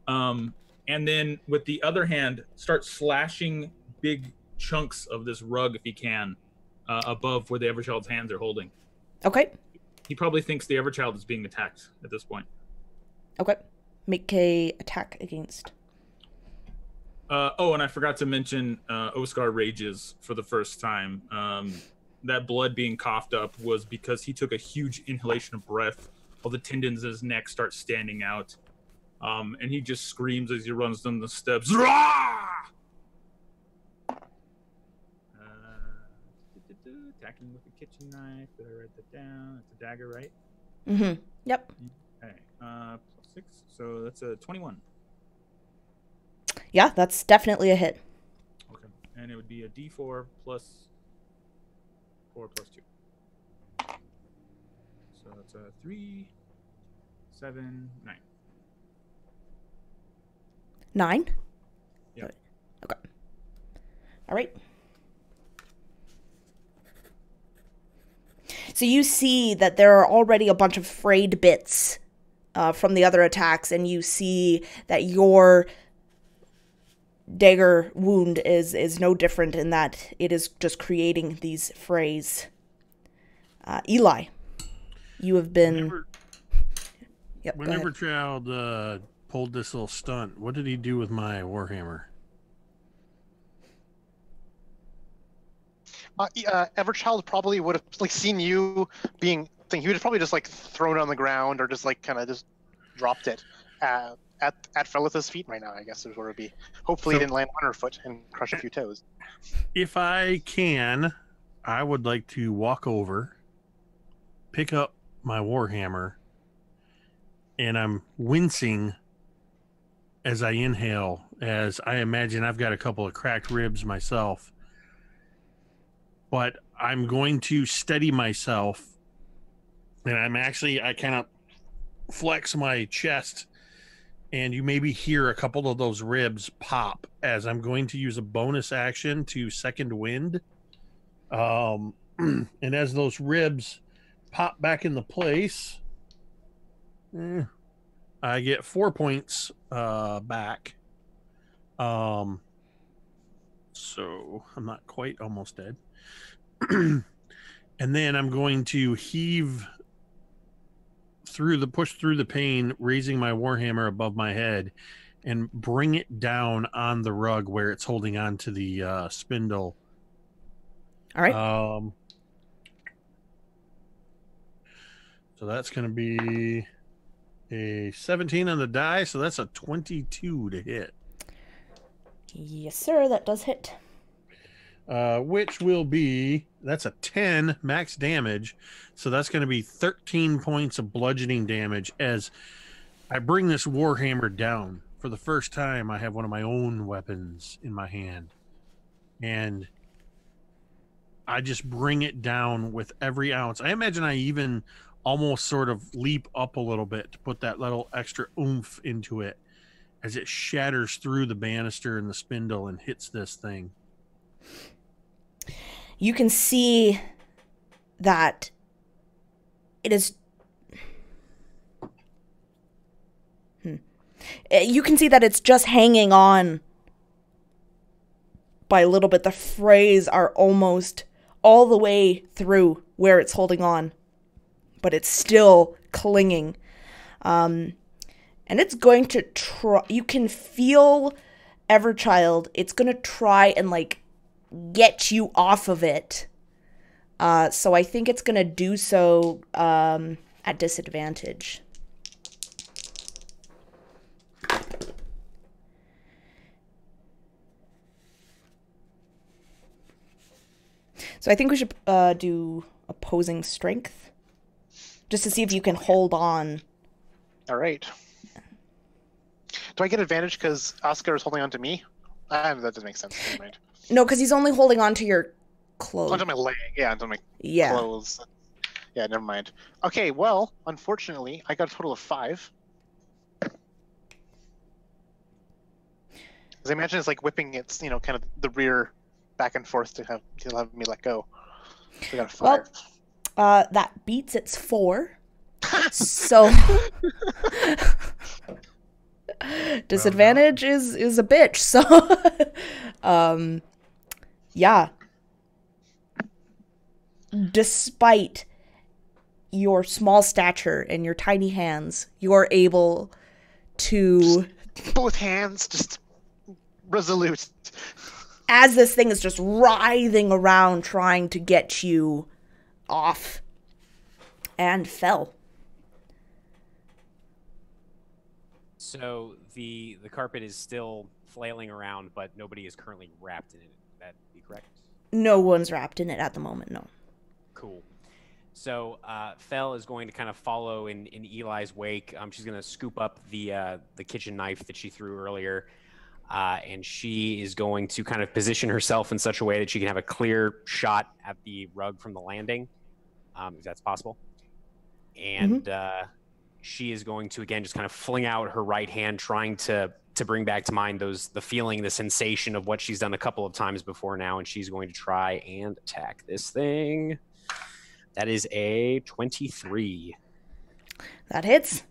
And then with the other hand, start slashing big chunks of this rug if he can, above where the Everchild's hands are holding. Okay. He probably thinks the Everchild is being attacked at this point. Okay. Make a attack against. And I forgot to mention Oscar rages for the first time. That blood being coughed up was because he took a huge inhalation of breath. All the tendons in his neck start standing out. And he just screams as he runs down the steps. Attacking with a kitchen knife. Did I write that down? It's a dagger, right? Mm-hmm. Yep. Okay. +6. So that's a 21. Yeah, that's definitely a hit. Okay. And it would be a D4 plus 4 plus 2. So it's a 3, 7, 9. 9? Yep. Okay. All right. So you see that there are already a bunch of frayed bits from the other attacks, and you see that your dagger wound is no different in that it is just creating these frays. Eli, you have been... Whenever Child pulled this little stunt, what did he do with my Warhammer? Everchild probably would have like seen you being thing. He would have probably just like thrown it on the ground or just like kind of just dropped it at Felith's feet right now. I guess is where it would be. Hopefully, it didn't land on her foot and crush a few toes. If I can, I would like to walk over, pick up my Warhammer, and I'm wincing as I inhale, as I imagine I've got a couple of cracked ribs myself. But I'm going to steady myself, and I kind of flex my chest, and you maybe hear a couple of those ribs pop as I'm going to use a bonus action to second wind. And as those ribs pop back into place, I get 4 points back. So I'm not quite almost dead. And then I'm going to push through the pain, raising my Warhammer above my head and bring it down on the rug where it's holding on to the spindle. All right. So that's going to be a 17 on the die. So that's a 22 to hit. Yes, sir. That does hit. Which will be, that's a 10 max damage. So that's going to be 13 points of bludgeoning damage as I bring this Warhammer down. For the first time, I have one of my own weapons in my hand. And I just bring it down with every ounce. I imagine I even almost sort of leap up a little bit to put that little extra oomph into it as it shatters through the banister and the spindle and hits this thing. You can see that it is... You can see that it's just hanging on by a little bit. The frays are almost all the way through where it's holding on, but it's still clinging. And it's going to try... You can feel Everchild. It's going to try and, like, get you off of it. So I think it's going to do so at disadvantage. So I think we should do opposing strength, just to see if you can hold on. All right. Do I get advantage because Oscar is holding on to me? That doesn't make sense. Never mind. No, because he's only holding on to your clothes. Onto my leg. Yeah, onto my Yeah. clothes. Yeah, never mind. Okay, well, unfortunately, I got a total of 5. Because I imagine it's like whipping its, kind of the rear back and forth to have me let go. So I got a 5. Well, that beats its 4. So disadvantage is a bitch. So yeah. Despite your small stature and your tiny hands, you're able to... Both hands, just resolute. As this thing is just writhing around trying to get you off. And fell. So the carpet is still flailing around, but nobody is currently wrapped in it. Would that be correct? No one's wrapped in it at the moment, no. Cool. So Fel is going to kind of follow in Eli's wake. She's going to scoop up the kitchen knife that she threw earlier, and she is going to kind of position herself in such a way that she can have a clear shot at the rug from the landing, if that's possible. and she is going to again just kind of fling out her right hand, trying to bring back to mind the feeling, the sensation of what she's done a couple of times before now, and she's going to try and attack this thing. That is a 23. That hits.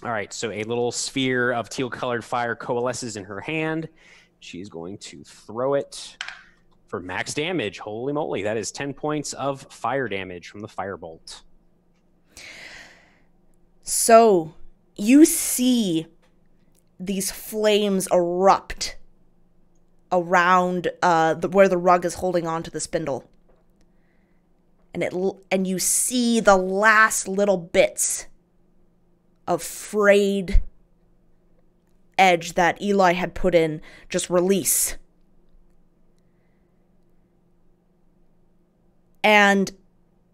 All right, so a little sphere of teal-colored fire coalesces in her hand. She's going to throw it for max damage. Holy moly, that is 10 points of fire damage from the firebolt. So you see these flames erupt around where the rug is holding on to the spindle. And you see the last little bits of frayed edge that Eli had put in just release. And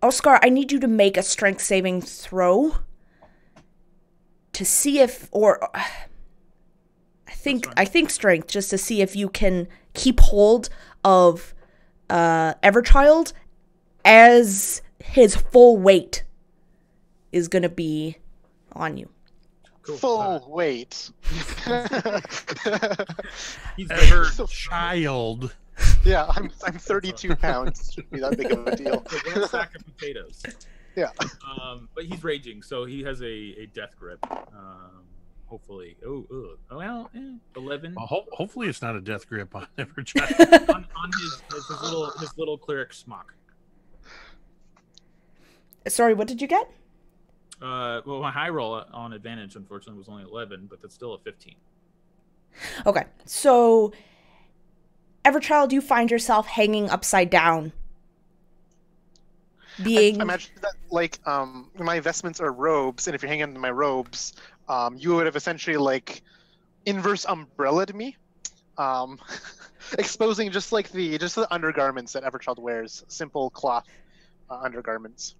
Oscar, I need you to make a strength saving throw to see if, or I think strength, just to see if you can keep hold of Everchild as his full weight is going to be on you. Cool. Full weight. He's Child. Yeah, I'm 32 pounds. Shouldn't be that big of a deal. One sack of potatoes. Yeah. But he's raging, so he has a death grip. Hopefully. 11. Well, hopefully it's not a death grip on Everchild. on his little cleric smock. Sorry, what did you get? Well, my high roll on advantage, unfortunately, was only 11, but that's still a 15. Okay, so Everchild, you find yourself hanging upside down. I imagine that, like, my vestments are robes, and if you're hanging under my robes, you would have essentially, like, inverse umbrella'd me, exposing just the undergarments that Everchild wears, simple cloth undergarments.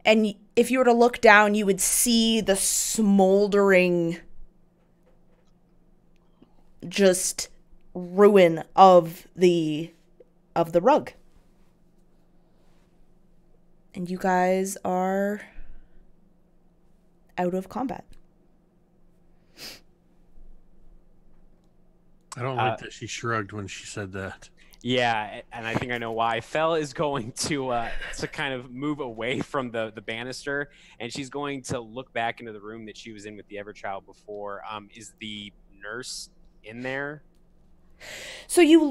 And if you were to look down, you would see the smoldering just ruin of the rug. And you guys are out of combat. I don't like that she shrugged when she said that. Yeah, and I think I know why. Fel is going to kind of move away from the banister, and she's going to look back into the room that she was in with the Everchild before. Is the nurse in there? So you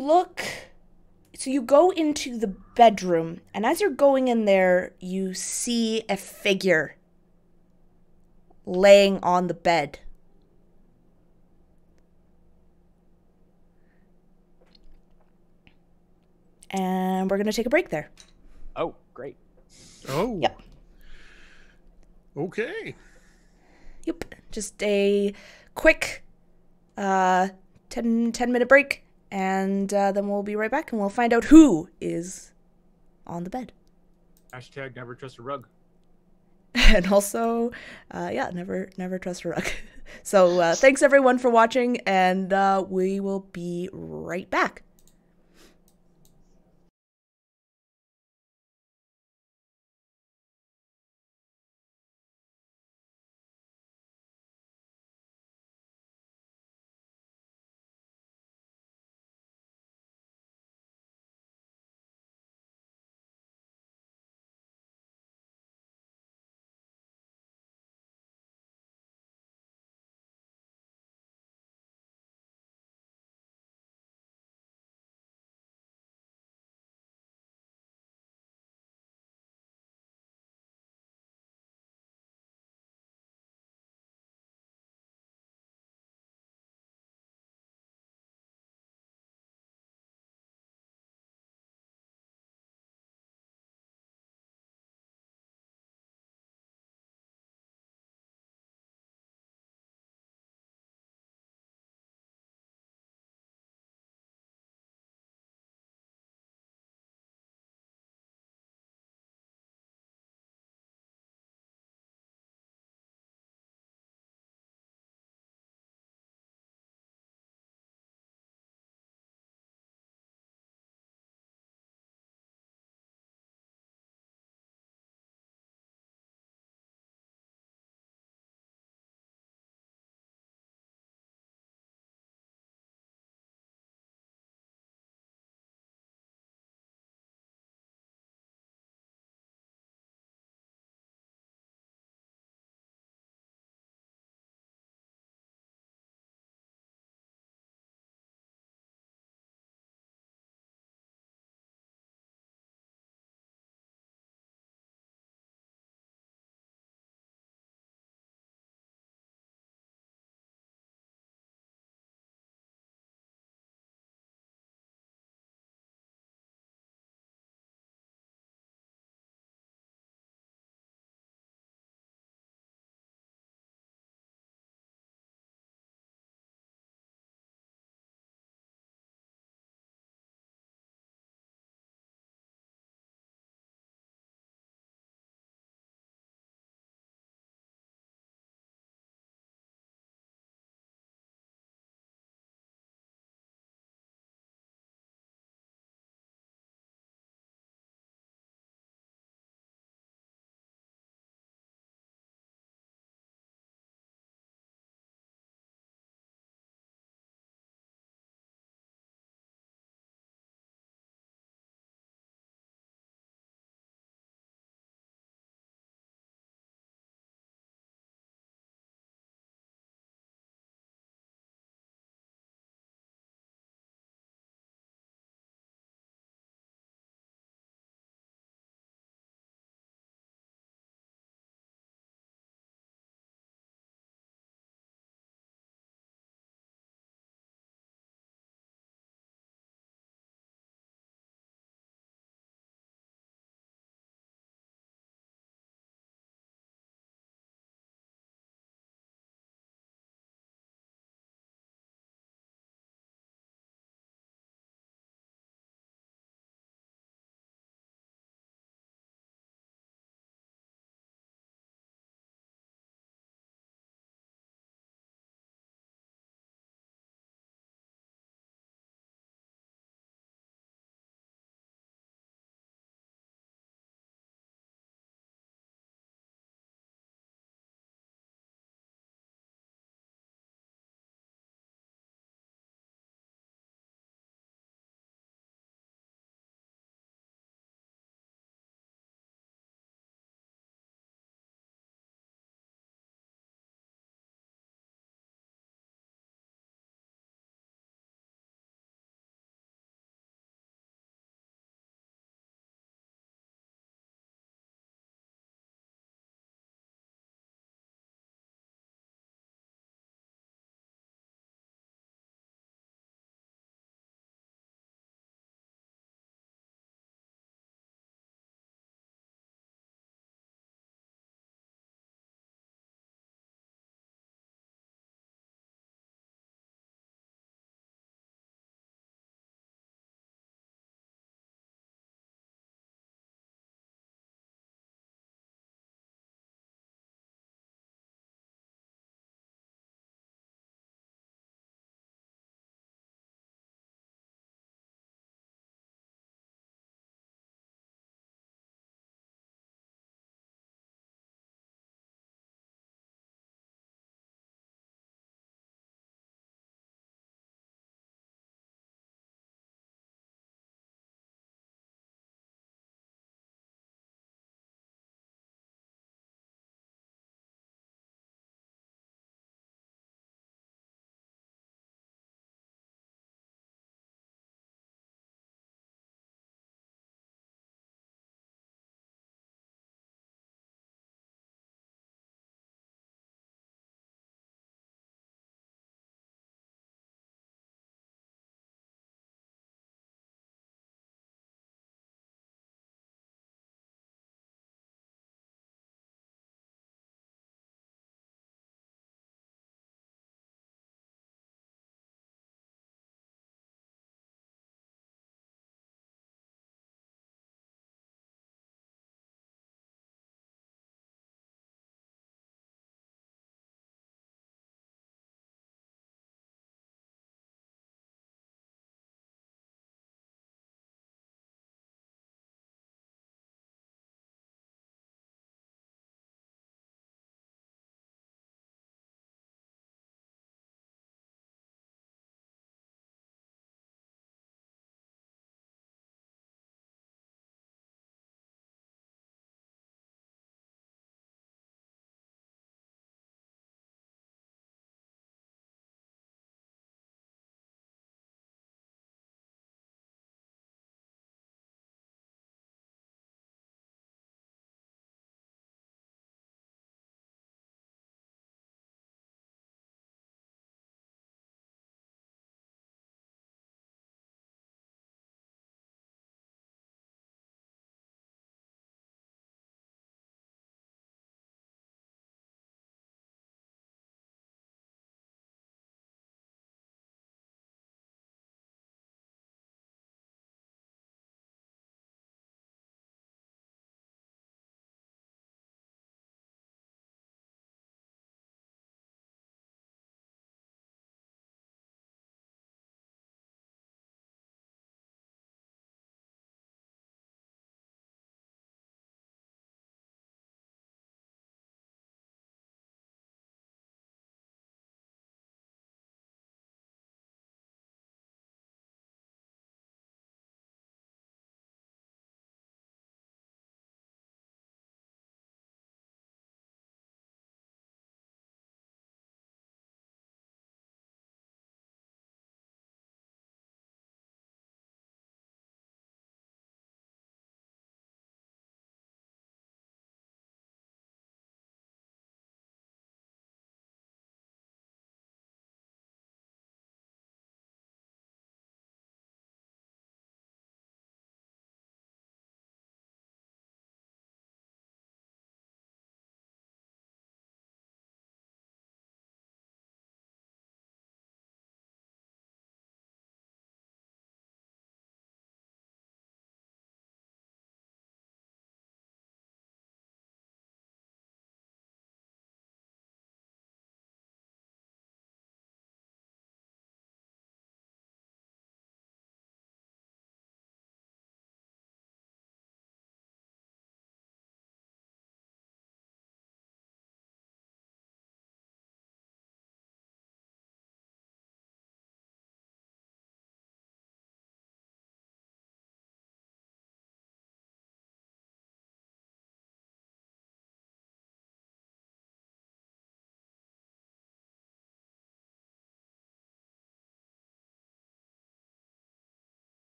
go into the bedroom, and as you're going in there, you see a figure laying on the bed. And we're going to take a break there. Oh, great. Oh. Yep. Okay. Yep. Just a quick 10-minute break, and then we'll be right back, and we'll find out who is on the bed. Hashtag never trust a rug. And also, never trust a rug. So thanks everyone for watching, and we will be right back.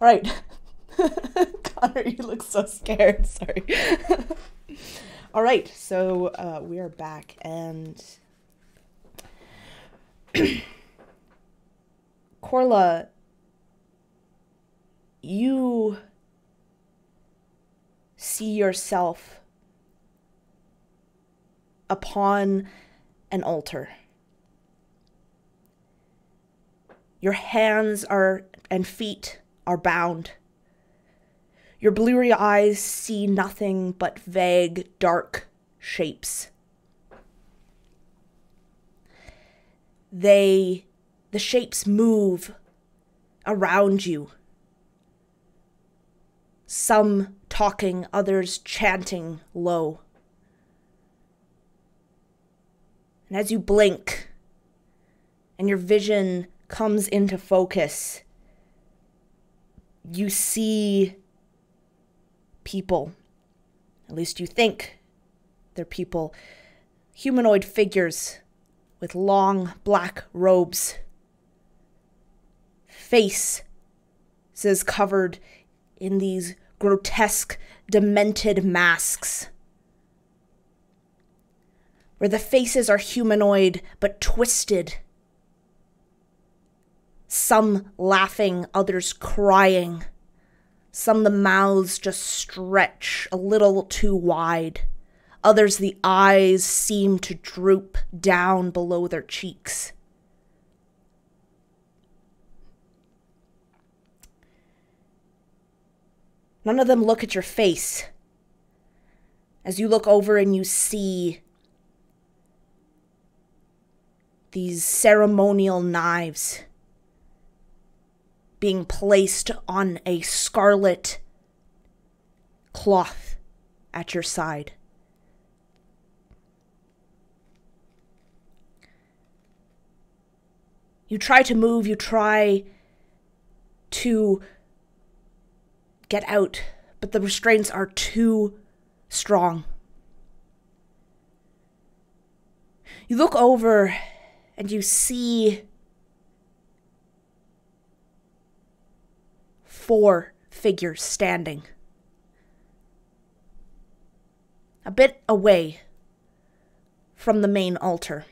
All right. Connor, you look so scared. Sorry. All right, so we are back, and Corla, you see yourself upon an altar. Your hands and feet are bound. Your bleary eyes see nothing but vague, dark shapes. The shapes move around you. Some talking, others chanting low. And as you blink and your vision comes into focus, you see people. At least you think they're people. Humanoid figures with long black robes. Faces covered in these grotesque, demented masks, where the faces are humanoid but twisted. Some laughing, others crying. Some the mouths just stretch a little too wide. Others the eyes seem to droop down below their cheeks. None of them look at your face. As you look over and you see these ceremonial knives being placed on a scarlet cloth at your side. You try to move, you try to get out, but the restraints are too strong. You look over and you see 4 figures standing a bit away from the main altar.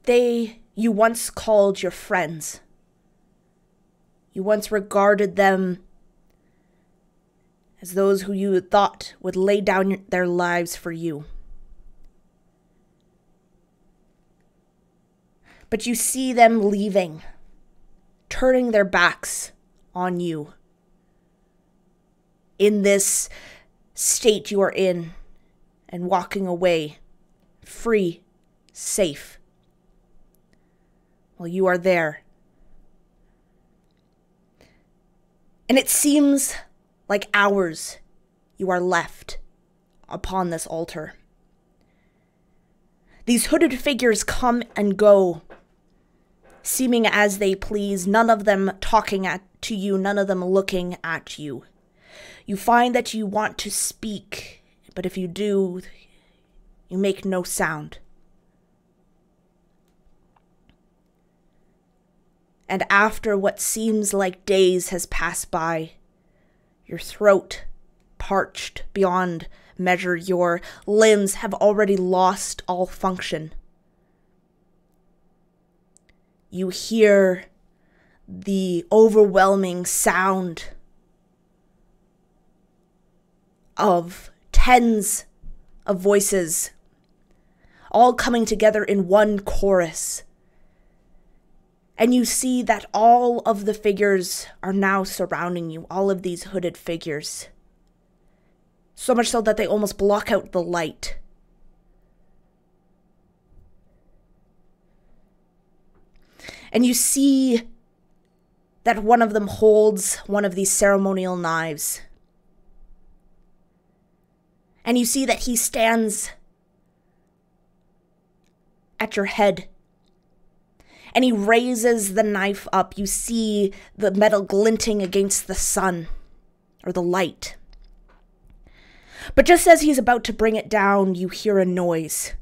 You once called your friends. You once regarded them as those who you thought would lay down their lives for you. But you see them leaving, turning their backs on you. In this state you are in, and walking away, free, safe, while you are there. And it seems like hours you are left upon this altar. These hooded figures come and go, seeming as they please, none of them talking to you, none of them looking at you. You find that you want to speak, but if you do, you make no sound. And after what seems like days has passed by, your throat parched beyond measure, your limbs have already lost all function. You hear the overwhelming sound of tens of voices, all coming together in one chorus. And you see that all of the figures are now surrounding you, all of these hooded figures. So much so that they almost block out the light. And you see that one of them holds one of these ceremonial knives. And you see that he stands at your head. And he raises the knife up. You see the metal glinting against the sun, or the light. But just as he's about to bring it down, you hear a noise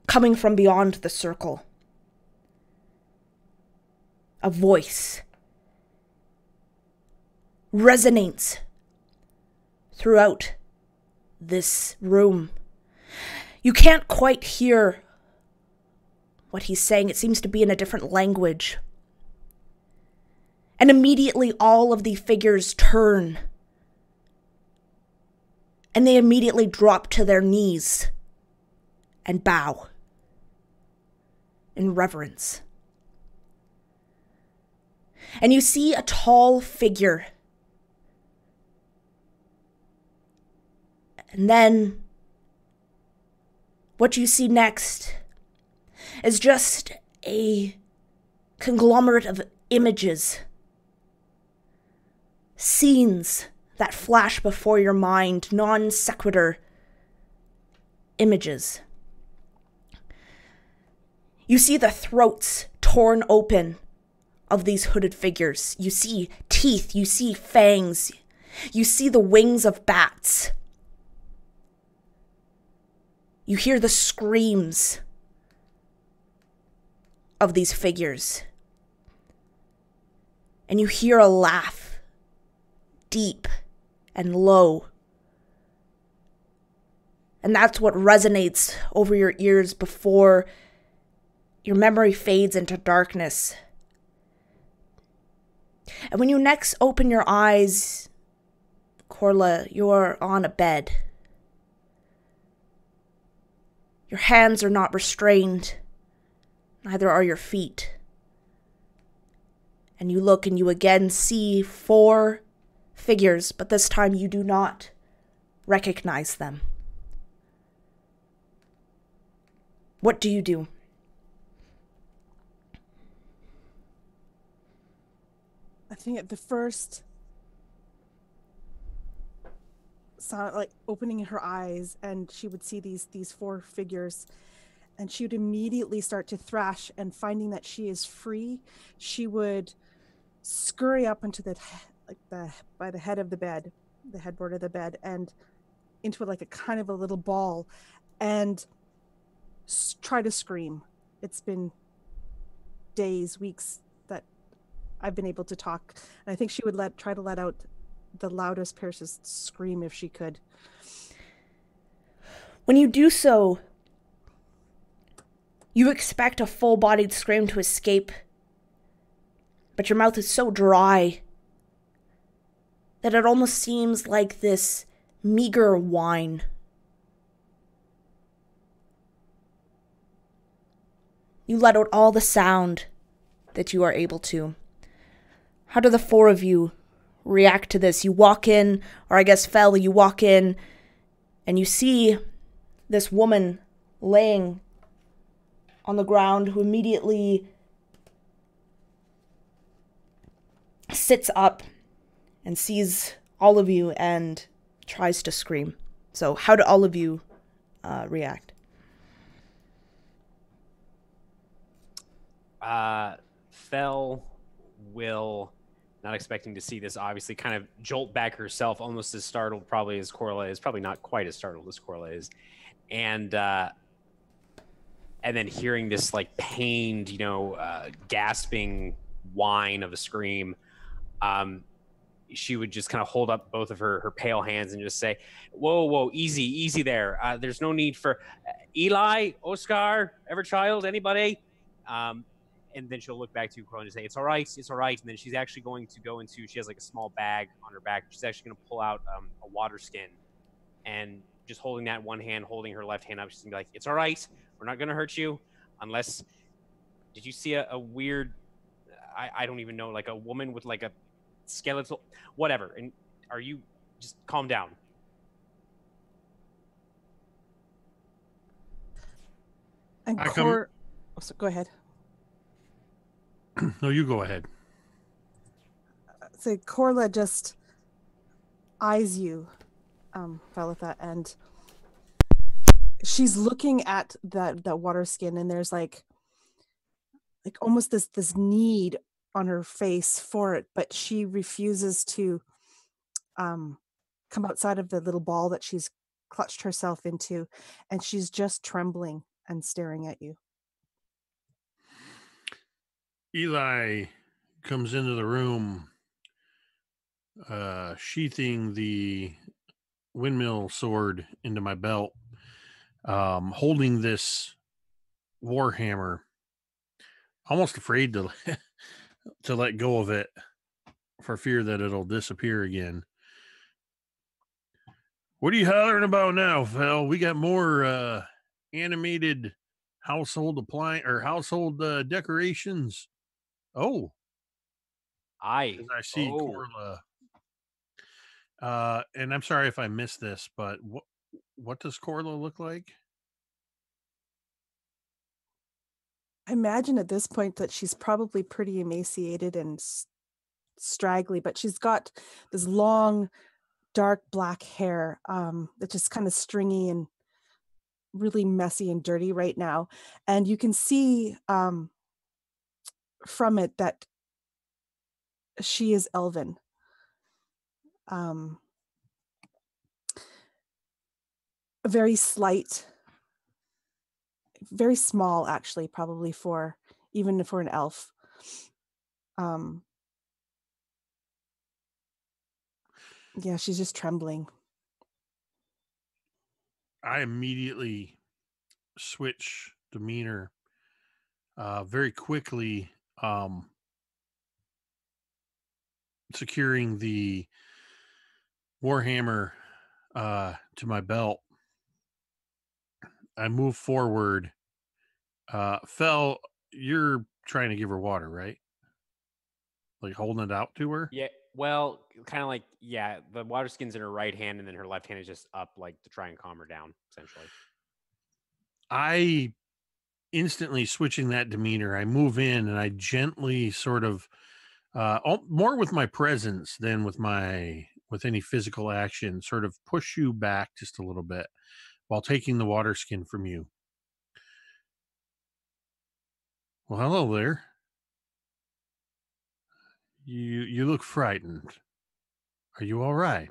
coming from beyond the circle. a voice resonates throughout this room. You can't quite hear what he's saying. It seems to be in a different language. And immediately all of the figures turn. And they immediately drop to their knees and bow in reverence. And you see a tall figure. And then what you see next is just a conglomerate of images, scenes that flash before your mind, non sequitur images. You see the throats torn open of these hooded figures. You see teeth, you see fangs, you see the wings of bats. You hear the screams of these figures. And you hear a laugh, deep and low. And that's what resonates over your ears before your memory fades into darkness. And when you next open your eyes, Corla, you're on a bed. Your hands are not restrained, neither are your feet. And you look and you again see 4 figures, but this time you do not recognize them. What do you do? I think at the first sound, like opening her eyes, and she would see these 4 figures, and she would immediately start to thrash, and finding that she is free, she would scurry up into by the head of the bed, the headboard of the bed, and into like a kind of a little ball, and try to scream. It's been days, weeks that I've been able to talk, and I think she would try to let out the loudest, piercest scream if she could. When you do so, you expect a full-bodied scream to escape, but your mouth is so dry that it almost seems like this meager whine. You let out all the sound that you are able to. How do the 4 of you react to this? You walk in, or I guess Fel, you walk in, and you see this woman laying on the ground who immediately sits up and sees all of you and tries to scream. So how do all of you react? Fel will, not expecting to see this, obviously kind of jolt back herself, almost as startled probably as Corla is, probably not quite as startled as Corla is. And then hearing this like pained, gasping whine of a scream, she would just kind of hold up both of her pale hands and just say, whoa, easy there. There's no need for Eli, Oscar, Everchild, anybody. And then she'll look back to Corla and say, it's all right. And then she's actually going to go into, she has like a small bag on her back. She's actually going to pull out a water skin, and just holding that in one hand, holding her left hand up, she's going to be like, it's all right. We're not going to hurt you unless, did you see a weird, I don't even know, like a woman with like a skeletal, whatever. And are you, just calm down. And go ahead. No, you go ahead. So Corla just eyes you, Velitha, and she's looking at that water skin, and there's like almost this need on her face for it, but she refuses to come outside of the little ball that she's clutched herself into, and she's just trembling and staring at you. Eli comes into the room, sheathing the windmill sword into my belt, holding this warhammer, almost afraid to to let go of it for fear that it'll disappear again. What are you hollering about now, Fel? We got more animated household household decorations. Oh, I. as I see Oh, Corla. And I'm sorry if I missed this, but what does Corla look like? I imagine at this point that she's probably pretty emaciated and straggly, but she's got this long, dark black hair that's just kind of stringy and really messy and dirty right now. And you can see from it that she is elven. Very slight, very small, actually, probably even for an elf. Yeah, she's just trembling. I immediately switch demeanor very quickly, securing the warhammer to my belt. I move forward. Fel, you're trying to give her water, right? Like holding it out to her? yeah. Well, kind of like, yeah, the water skin's in her right hand, and then her left hand is just up, like to try and calm her down, essentially. I instantly switching that demeanor. I move in and I gently sort of, more with my presence than with any physical action, sort of push you back just a little bit while taking the water skin from you. Well, hello there. You look frightened. Are you all right?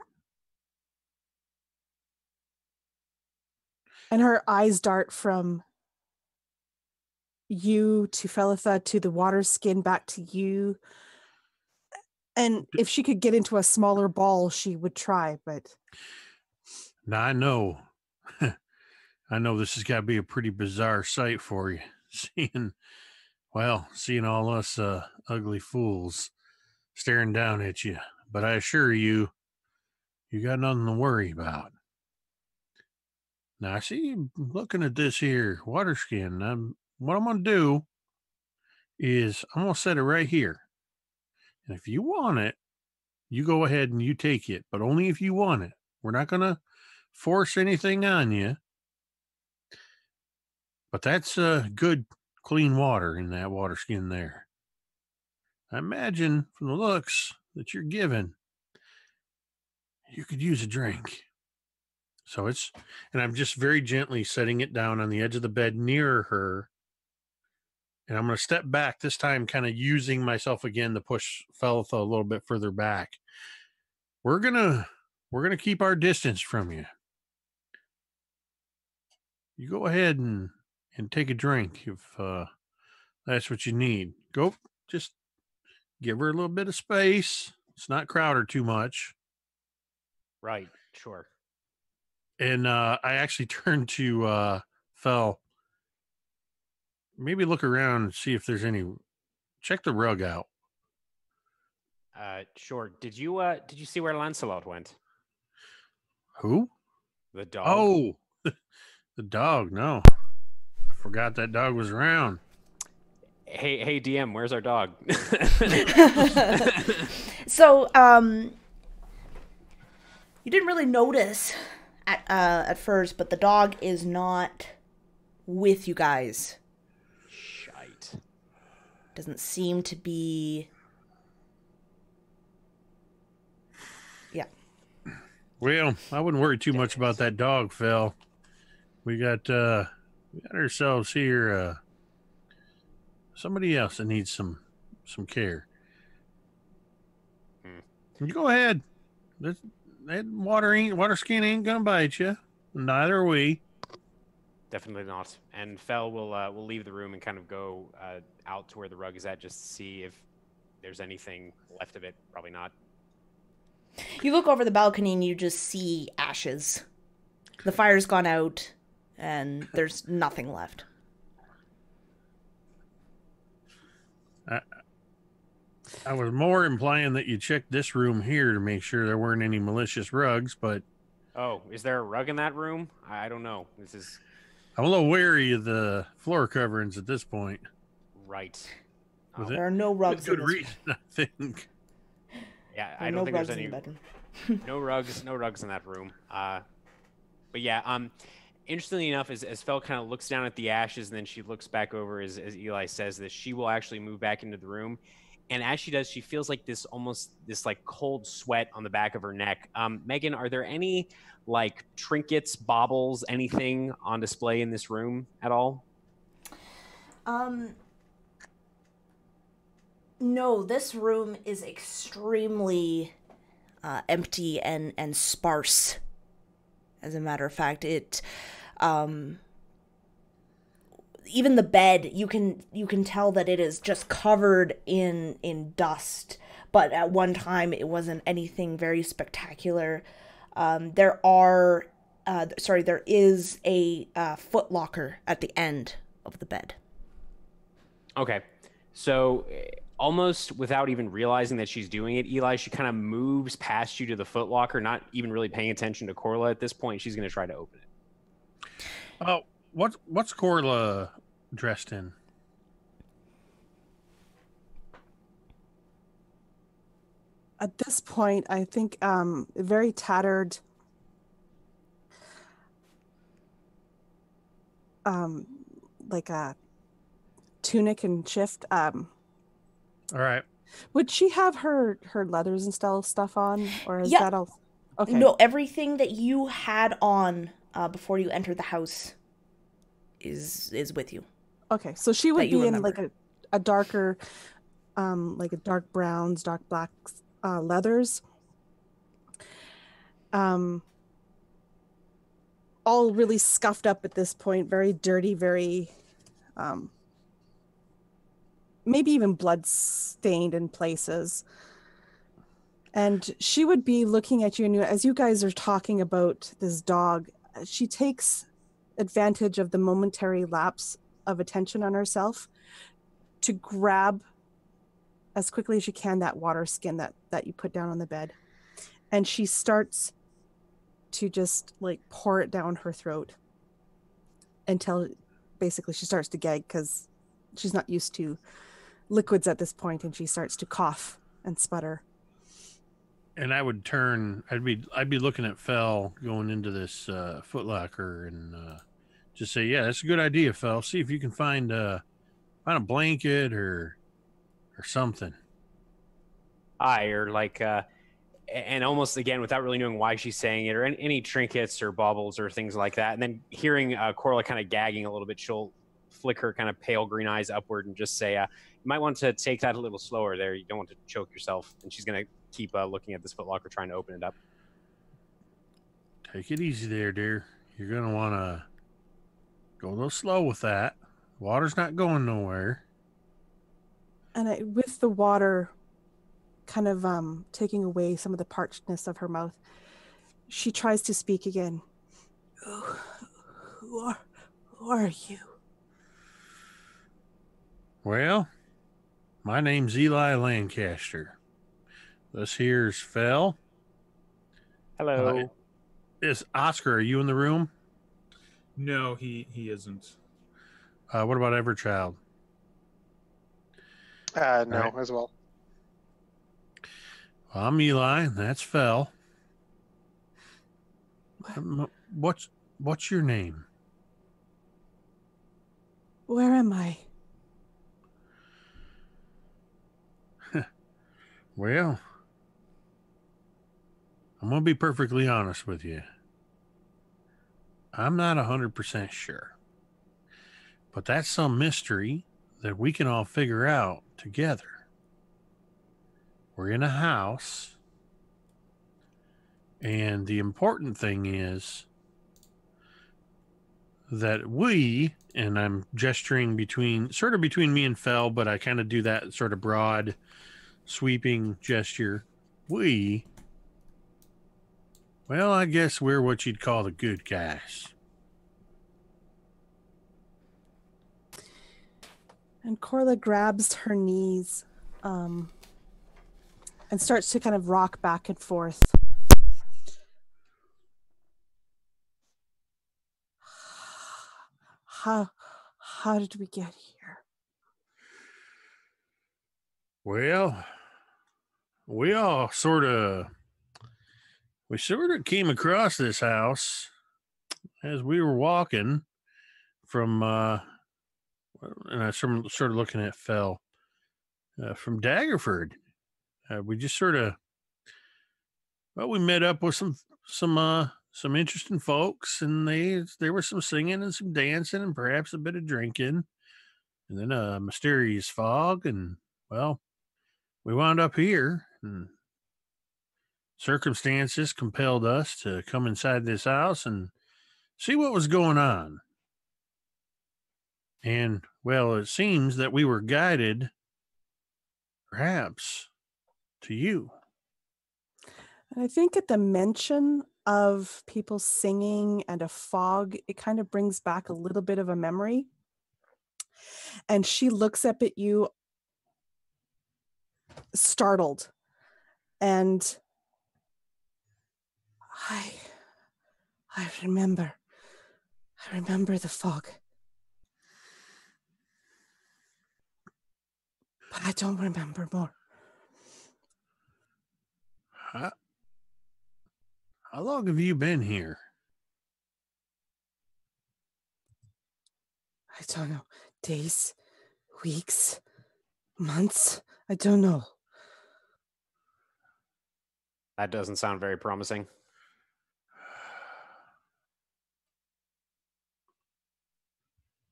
And her eyes dart from you to Felitha to the water skin back to you. And if she could get into a smaller ball, she would try, but... Now, I know. I know this has got to be a pretty bizarre sight for you. Seeing all us ugly fools staring down at you. But I assure you, you got nothing to worry about. Now, I see you looking at this here water skin. What I'm going to do is I'm going to set it right here. And if you want it, you go ahead and you take it, but only if you want it. We're not going to force anything on you. But that's good, clean water in that water skin there. I imagine from the looks that you're given, you could use a drink. So and I'm just very gently setting it down on the edge of the bed near her. And I'm going to step back this time, kind of using myself again to push Felitha a little bit further back. We're going to keep our distance from you. You go ahead and take a drink if that's what you need. Go, just give her a little bit of space. Let's not crowd her too much. Right. Sure. And I actually turned to Fel. Maybe look around and see if there's any. Check the rug out. Sure. Did you see where Lancelot went? Who? The dog. Oh, the dog. No, I forgot that dog was around. Hey, DM, where's our dog? So, you didn't really notice at first, but the dog is not with you guys. Shite. Doesn't seem to be. Yeah. Well, I wouldn't worry too much about that dog, Fel. We got ourselves here somebody else that needs some care. You go ahead. That water skin ain't gonna bite you. Neither are we. Definitely not. And Fel will leave the room and kind of go out to where the rug is at, just to see if there's anything left of it. Probably not. You look over the balcony and you just see ashes. The fire's gone out, and there's nothing left. I was more implying that you checked this room here to make sure there weren't any malicious rugs, but Oh, is there a rug in that room? I don't know. This is I'm a little wary of the floor coverings at this point. right. With There are no rugs With in good this reason, I think. Yeah, There I are don't no think rugs there's in any the bedroom. no rugs in that room. But yeah, interestingly enough, as Fel kind of looks down at the ashes and then she looks back over as Eli says this, she will actually move back into the room. And as she does, she feels like this like cold sweat on the back of her neck. Megan, are there any like trinkets, baubles, anything on display in this room at all? No, this room is extremely empty and sparse. As a matter of fact, even the bed, you can tell that it is just covered in dust. But at one time, it wasn't anything very spectacular. There is a foot locker at the end of the bed. Okay, so almost without even realizing that she's doing it, Eli, she kind of moves past you to the Foot Locker, not even really paying attention to Corla at this point. She's going to try to open it. Oh, what's Corla dressed in? At this point, I think very tattered, like a tunic and shift. All right. Would she have her leathers and stuff on, or is Yeah. that all? Okay. No, everything that you had on before you entered the house is with you. Okay, so she That would you be in remember. like a darker, like a dark browns, dark blacks, leathers. All really scuffed up at this point, very dirty, very, maybe even blood stained in places. And she would be looking at you, and as you guys are talking about this dog, she takes advantage of the momentary lapse of attention on herself to grab as quickly as she can that water skin that you put down on the bed. And she starts to just like pour it down her throat until basically she starts to gag because she's not used to liquids at this point, and she starts to cough and sputter. And I would turn. I'd be looking at Fel going into this Foot Locker and just say, "Yeah, that's a good idea, Fel. See if you can find a blanket or something." Or like, and almost again without really knowing why she's saying it, or any trinkets or baubles or things like that. And then hearing Corla kind of gagging a little bit, she'll flick her kind of pale green eyes upward and just say, "You might want to take that a little slower there. You don't want to choke yourself." And she's gonna keep looking at this Foot Locker, trying to open it up. Take it easy there, dear. You're gonna want to go a little slow with that. Water's not going nowhere. And with the water kind of taking away some of the parchedness of her mouth, she tries to speak again. Who are you? Well, my name's Eli Lancaster. This here's Fel. Hello. Is Oscar, are you in the room? No, he isn't. What about Everchild? No, Right. as well. I'm Eli. That's Fel. What's your name? Where am I? Well, I'm going to be perfectly honest with you. I'm not 100% sure. But that's some mystery that we can all figure out together. We're in a house. And the important thing is that we, and I'm gesturing between me and Fel, but I kind of do that sort of broad sweeping gesture, we, well, I guess we're what you'd call the good guys. And Corla grabs her knees and starts to kind of rock back and forth. How did we get here? Well, we sort of came across this house as we were walking from, and I sort of looking at Fell, from Daggerford. We just sort of, well, we met up with some interesting folks, and there was some singing and some dancing and perhaps a bit of drinking, and then a mysterious fog, and well, we wound up here, and circumstances compelled us to come inside this house and see what was going on. And well, it seems that we were guided, perhaps, to you. And I think at the mention of people singing and a fog, it kind of brings back a little bit of a memory. And she looks up at you, startled. And I remember the fog. But I don't remember more. How long have you been here? I don't know. Days, weeks, months. I don't know. That doesn't sound very promising.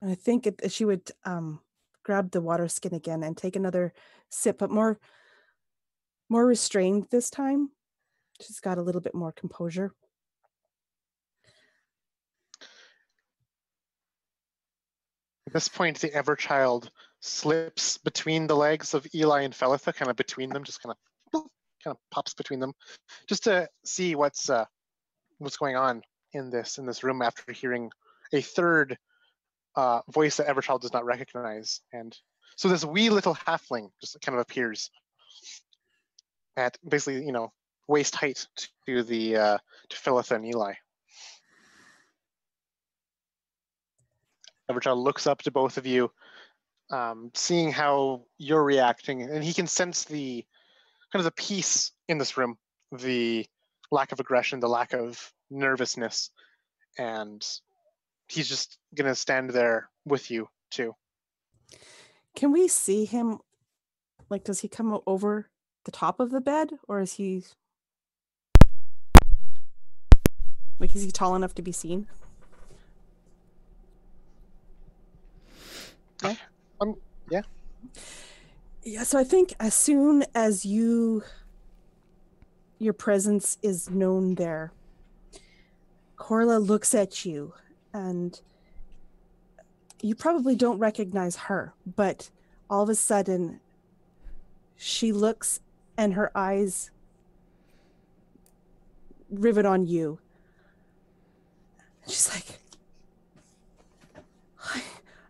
And I think she would grab the water skin again and take another sip, but more restrained this time. She's got a little bit more composure. At this point, the Everchild slips between the legs of Eli and Felitha, kind of between them, just kind of pops between them, just to see what's going on in this room after hearing a third voice that Everchild does not recognize. And so this wee little halfling just kind of appears at basically, waist height to to Philitha and Eli. Everchild looks up to both of you, seeing how you're reacting, and he can sense the kind of the peace in this room, the lack of aggression, the lack of nervousness, and he's just gonna stand there with you too. Can we see him? Like, does he come over the top of the bed, or is he tall enough to be seen? No? Yeah. Yeah, so I think as soon as your presence is known there, Corla looks at you, and you probably don't recognize her, but all of a sudden she looks and her eyes rivet on you. She's like,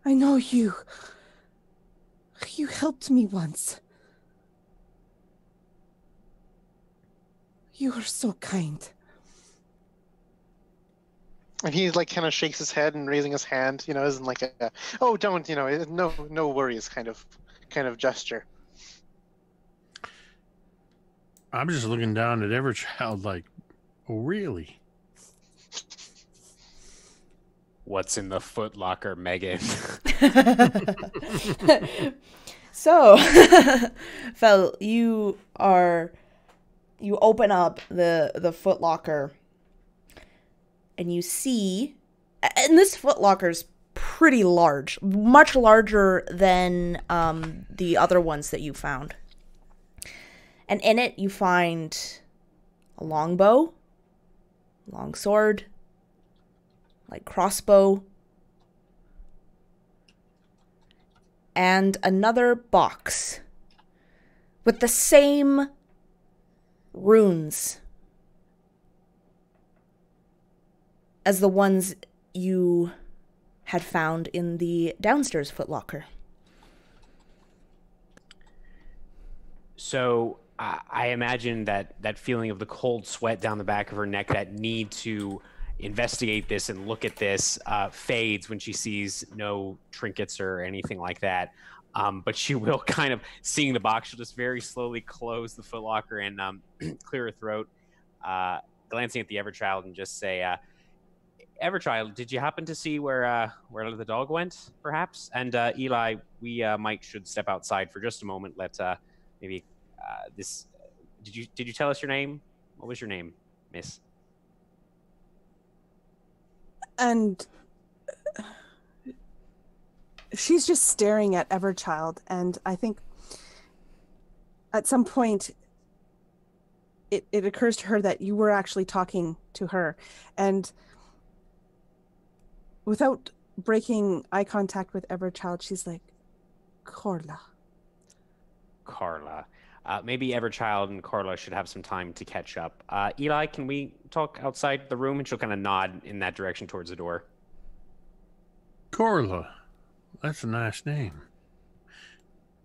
I know you. You helped me once. You are so kind. And he kind of shakes his head and raising his hand, isn't like a, oh, don't, no worries kind of gesture. I'm just looking down at Everchild like, oh, really? What's in the footlocker, Megan? So, Fel, you open up the footlocker, and you see, and this footlocker's pretty large, much larger than the other ones that you found. And in it, you find a longbow, long sword, like crossbow, and another box with the same runes as the ones you had found in the downstairs footlocker. So I imagine that feeling of the cold sweat down the back of her neck, that need to investigate this and look at this, fades when she sees no trinkets or anything like that. But she will kind of, seeing the box, she'll just very slowly close the footlocker and clear her throat, glancing at the Everchild and just say, Everchild, did you happen to see where the dog went, perhaps? And Eli, we should step outside for just a moment. Let maybe this. Did you tell us your name? What was your name, Miss? And she's just staring at Everchild, and I think at some point it occurs to her that you were actually talking to her, and without breaking eye contact with Everchild, she's like, Carla. Maybe Everchild and Carla should have some time to catch up. Eli, can we talk outside the room? And she'll kind of nod in that direction towards the door. Corla. That's a nice name.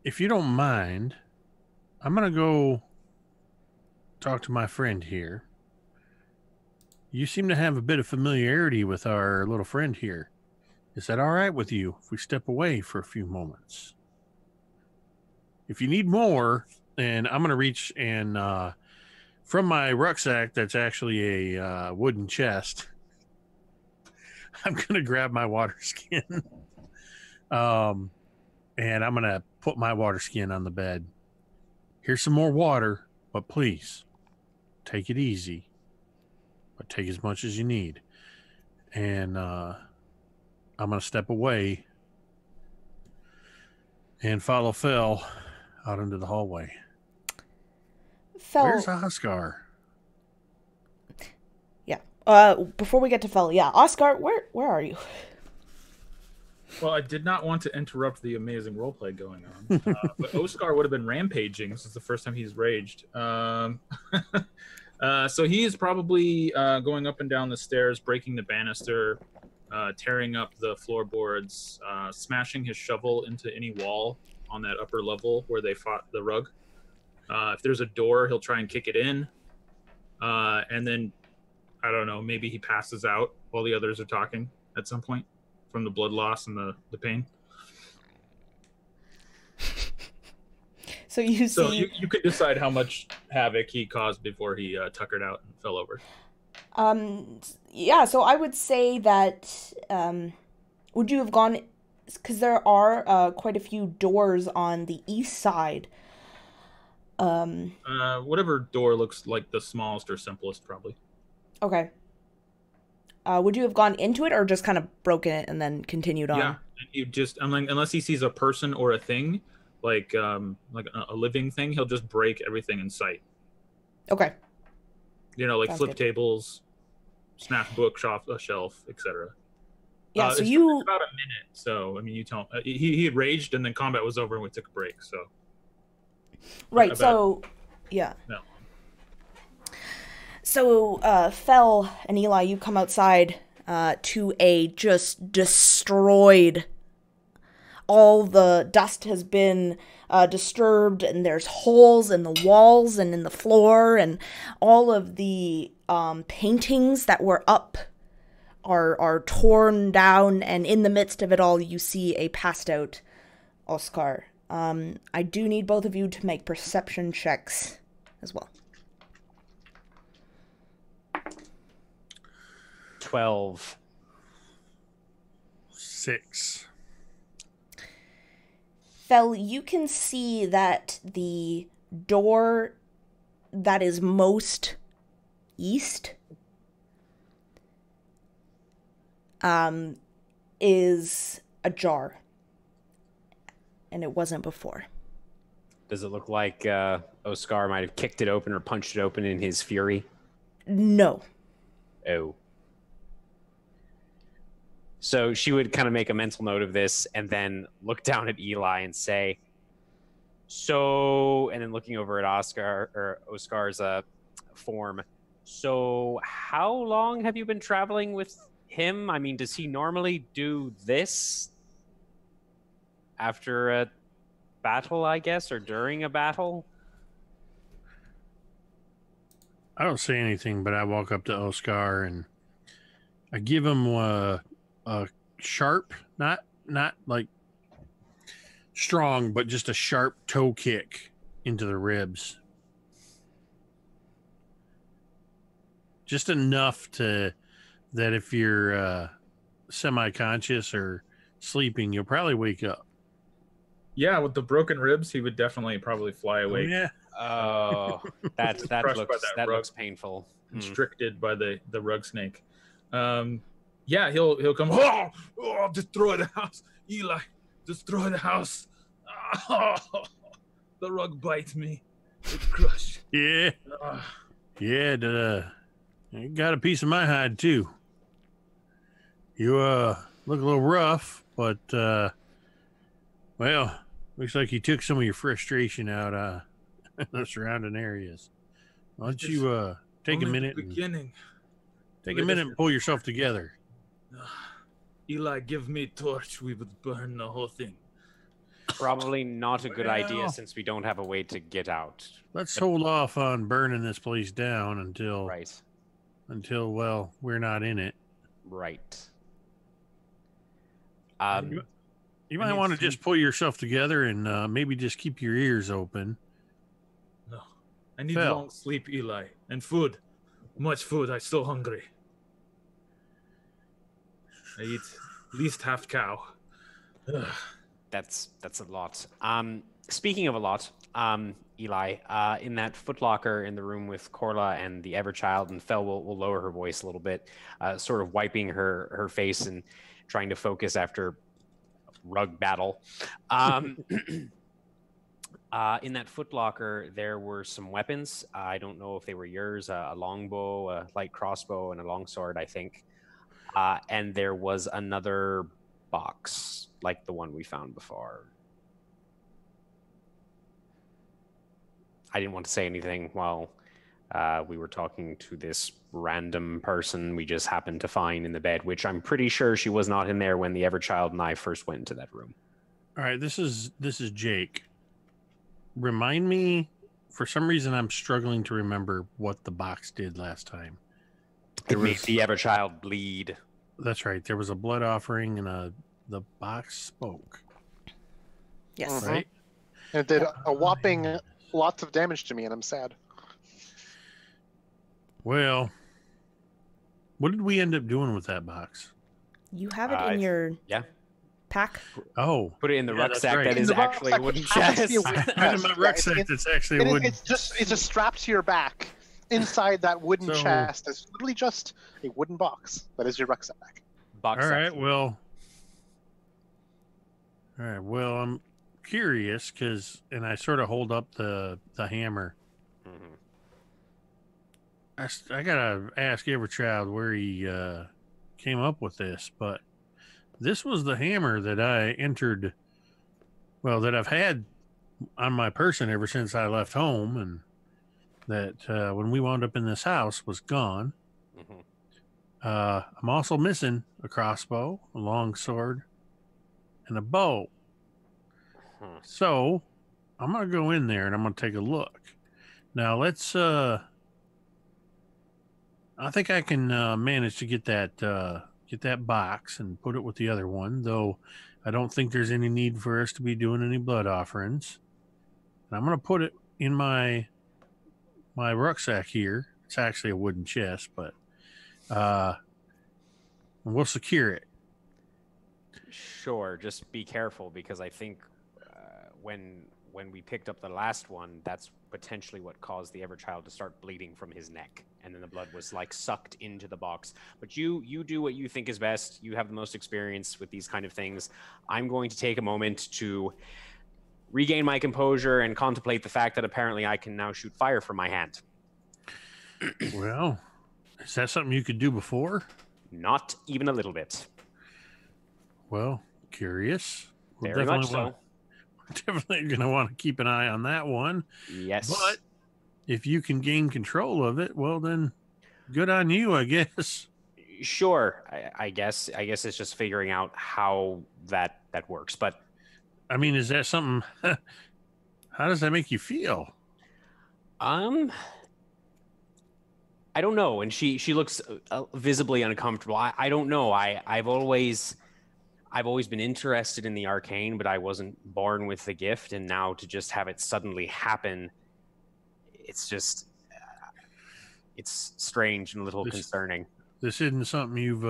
If you don't mind, I'm going to go talk to my friend here. You seem to have a bit of familiarity with our little friend here. Is that all right with you if we step away for a few moments? If you need more, then I'm going to reach and from my rucksack, that's actually a wooden chest, I'm going to grab my water skin. And I'm going to put my water skin on the bed. Here's some more water, but please take it easy. But take as much as you need. And I'm going to step away and follow Phil out into the hallway. Fel, where's Oscar? Yeah. Before we get to Fel, yeah, Oscar, where are you? Well, I did not want to interrupt the amazing roleplay going on, but Oscar would have been rampaging. This is the first time he's raged. So he is probably going up and down the stairs, breaking the banister, tearing up the floorboards, smashing his shovel into any wall on that upper level where they fought the rug. If there's a door, he'll try and kick it in. And then, I don't know, maybe he passes out while the others are talking at some point from the blood loss and the pain. So you could decide how much havoc he caused before he tuckered out and fell over. Yeah, so I would say that, would you have gone, because there are quite a few doors on the east side. Whatever door looks like the smallest or simplest, probably. Okay. Would you have gone into it or just kind of broken it and then continued on? Yeah, you just, unless he sees a person or a thing, like a living thing, he'll just break everything in sight. Okay. You know, like Sounds flip good. tables, smash bookshelf, a shelf, etc. Yeah, so it's you... about a minute. So I mean, you tell he had raged and then combat was over and we took a break. So Right, so... Yeah. No. So, Fel and Eli, you come outside to a just destroyed... All the dust has been disturbed, and there's holes in the walls and in the floor, and all of the paintings that were up are torn down, and in the midst of it all, you see a passed-out Oscar. I do need both of you to make perception checks as well. 12. 6. Fel, you can see that the door that is most east is ajar. And it wasn't before. Does it look like Oscar might have kicked it open or punched it open in his fury? No. Oh. So she would kind of make a mental note of this and then look down at Eli and say, So, and then looking over at Oscar's form. So, how long have you been traveling with him? I mean, does he normally do this after a battle, I guess, or during a battle? I don't say anything, but I walk up to Oscar and I give him a sharp, not like strong, but just a sharp toe kick into the ribs. Just enough that if you're semi-conscious or sleeping, you'll probably wake up. Yeah, with the broken ribs, he would definitely probably fly Oh, away. yeah. Oh, that Crushed by that rug. looks painful. Constricted by the rug snake. Yeah, he'll come. Oh, destroy the house, Eli! Destroy the house! Oh, the rug bites me. It crushed. Yeah. Yeah, you got a piece of my hide too. You look a little rough, but well, looks like you took some of your frustration out in the surrounding areas. Why don't you take a minute and pull yourself together? Eli, give me a torch. We would burn the whole thing. Probably not a good idea Well, since we don't have a way to get out. Let's hold off on burning this place down until well, we're not in it. Right. You might want to just pull yourself together and maybe just keep your ears open. No, I need long sleep, Eli, and food. Much food. I'm still hungry. I eat at least half cow. Ugh. That's a lot. Speaking of a lot, Eli, in that footlocker in the room with Corla and the Everchild, and Fel will lower her voice a little bit, sort of wiping her face and trying to focus after rug battle. In that footlocker, there were some weapons. I don't know if they were yours, a longbow, a light crossbow, and a longsword, I think. And there was another box, like the one we found before. I didn't want to say anything while we were talking to this random person we just happened to find in the bed, which I'm pretty sure she was not in there when the Everchild and I first went into that room. All right, this is Jake. Remind me, for some reason I'm struggling to remember what the box did last time. It made the Everchild bleed. That's right. There was a blood offering and the box spoke. Yes. Right? And it did a whopping lots of damage to me, and I'm sad. Well, what did we end up doing with that box? You have it in your pack. Oh, put it in the rucksack. Right. That is actually a wooden chest. I in my rucksack that's actually a wooden. It's just strapped to your back. Inside that wooden chest, there's literally just a wooden box that is your rucksack. Box All right. section. Well. I'm curious and I sort of hold up the hammer. Mm-hmm. I gotta ask Everchild where he came up with this, but this was the hammer that I entered. Well, that I've had on my person ever since I left home, and that when we wound up in this house was gone. Mm-hmm. I'm also missing a crossbow, a long sword, and a bow. So I'm gonna go in there and I'm gonna take a look. Now let's. I think I can manage to get that box and put it with the other one. Though I don't think there's any need for us to be doing any blood offerings. And I'm gonna put it in my rucksack here. It's actually a wooden chest, but we'll secure it. Sure, just be careful because I think when we picked up the last one, that's potentially what caused the Everchild to start bleeding from his neck, and then the blood was like sucked into the box. But you do what you think is best. You have the most experience with these kind of things. I'm going to take a moment to regain my composure and contemplate the fact that apparently I can now shoot fire from my hand. Well, is that something you could do before? Not even a little bit. Well, curious. Very much so. definitely going to want to keep an eye on that one. Yes. But if you can gain control of it, well, then good on you, I guess. Sure. I guess it's just figuring out how that works. But I mean, is that something? How does that make you feel? I don't know. And she looks visibly uncomfortable. I don't know. I've always been interested in the arcane, but I wasn't born with the gift, and now to just have it suddenly happen, it's just it's strange and a little concerning. This isn't something you've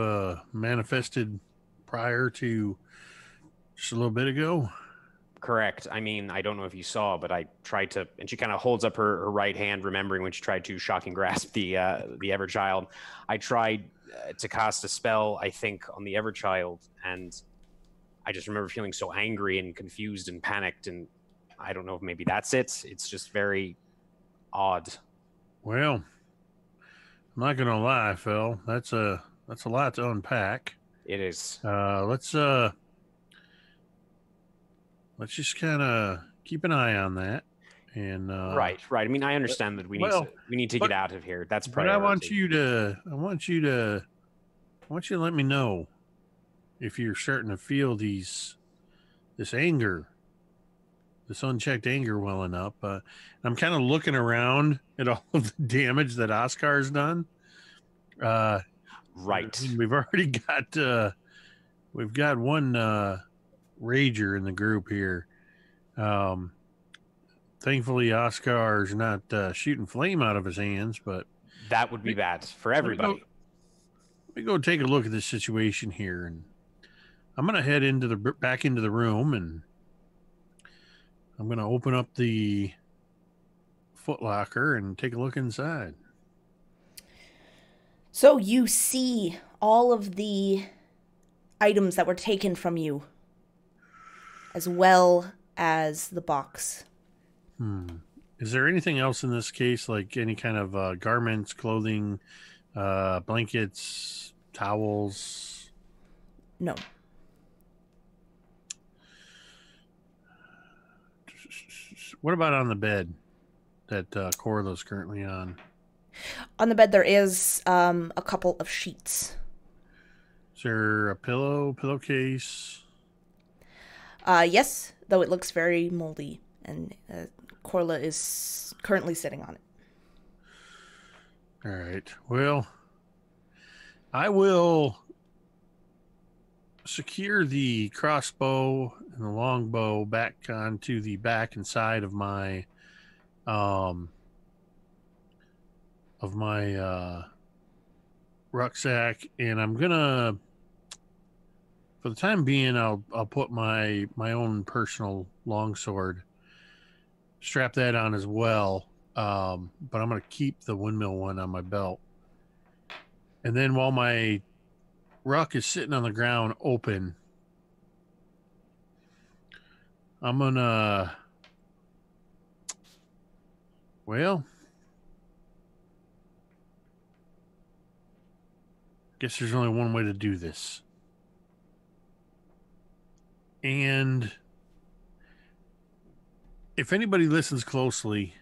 manifested prior to just a little bit ago? Correct. I mean, I don't know if you saw, but I tried to, and she kind of holds up her right hand, remembering when she tried to shocking grasp the Everchild. I tried to cast a spell, I think, on the Everchild, and I just remember feeling so angry and confused and panicked, and I don't know if maybe that's it. It's just very odd. Well, I'm not gonna lie, Phil. That's a lot to unpack. It is. Let's just kind of keep an eye on that. And Right. I mean, I understand that we need to get out of here. That's priority. But I want you to let me know if you're starting to feel this anger, this unchecked anger welling up. I'm kind of looking around at all of the damage that Oscar's done. Right. I mean, we've got one rager in the group here. Thankfully, Oscar's not shooting flame out of his hands, but that would be bad for everybody. Let me go take a look at this situation here, and I'm gonna head back into the room, and I'm gonna open up the footlocker and take a look inside. So you see all of the items that were taken from you, as well as the box. Is there anything else in this case, like any kind of garments, clothing, blankets, towels? No. What about on the bed that Corla's currently on? On the bed there is a couple of sheets. Is there a pillowcase? Yes, though it looks very moldy, and Corla is currently sitting on it. All right. Well, I will secure the crossbow and the longbow back onto the back and side of my rucksack, and I'm gonna, for the time being, I'll put my own personal longsword, strap that on as well, but I'm gonna keep the windmill one on my belt. And then while my ruck is sitting on the ground open, I'm gonna, well, guess there's only one way to do this. And if anybody listens closely,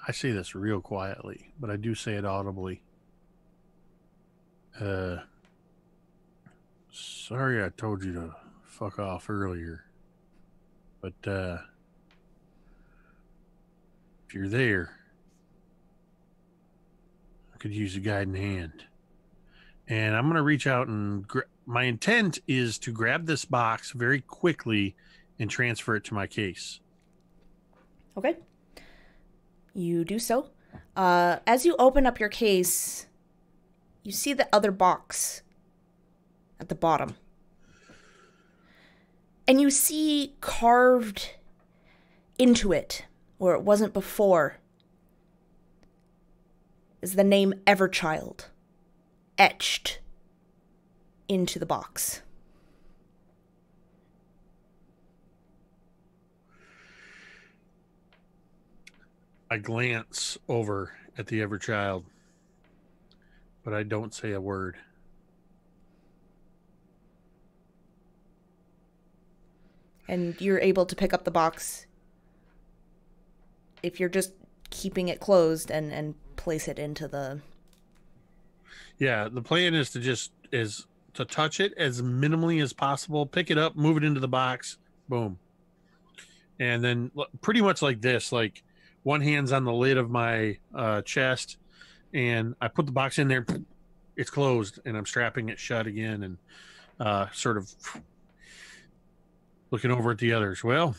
I say this real quietly, but I do say it audibly. Sorry I told you to fuck off earlier, but if you're there, I could use a guiding hand. And I'm going to reach out and my intent is to grab this box very quickly and transfer it to my case. Okay. You do so. As you open up your case, you see the other box at the bottom. And you see carved into it, where it wasn't before, is the name Everchild, etched into the box. I glance over at the Everchild, but I don't say a word. And you're able to pick up the box if you're just keeping it closed and place it into the... Yeah, the plan is to touch it as minimally as possible, pick it up, move it into the box, boom. And then pretty much like this, like one hand's on the lid of my chest, and I put the box in there, it's closed, and I'm strapping it shut again, and sort of looking over at the others. Well,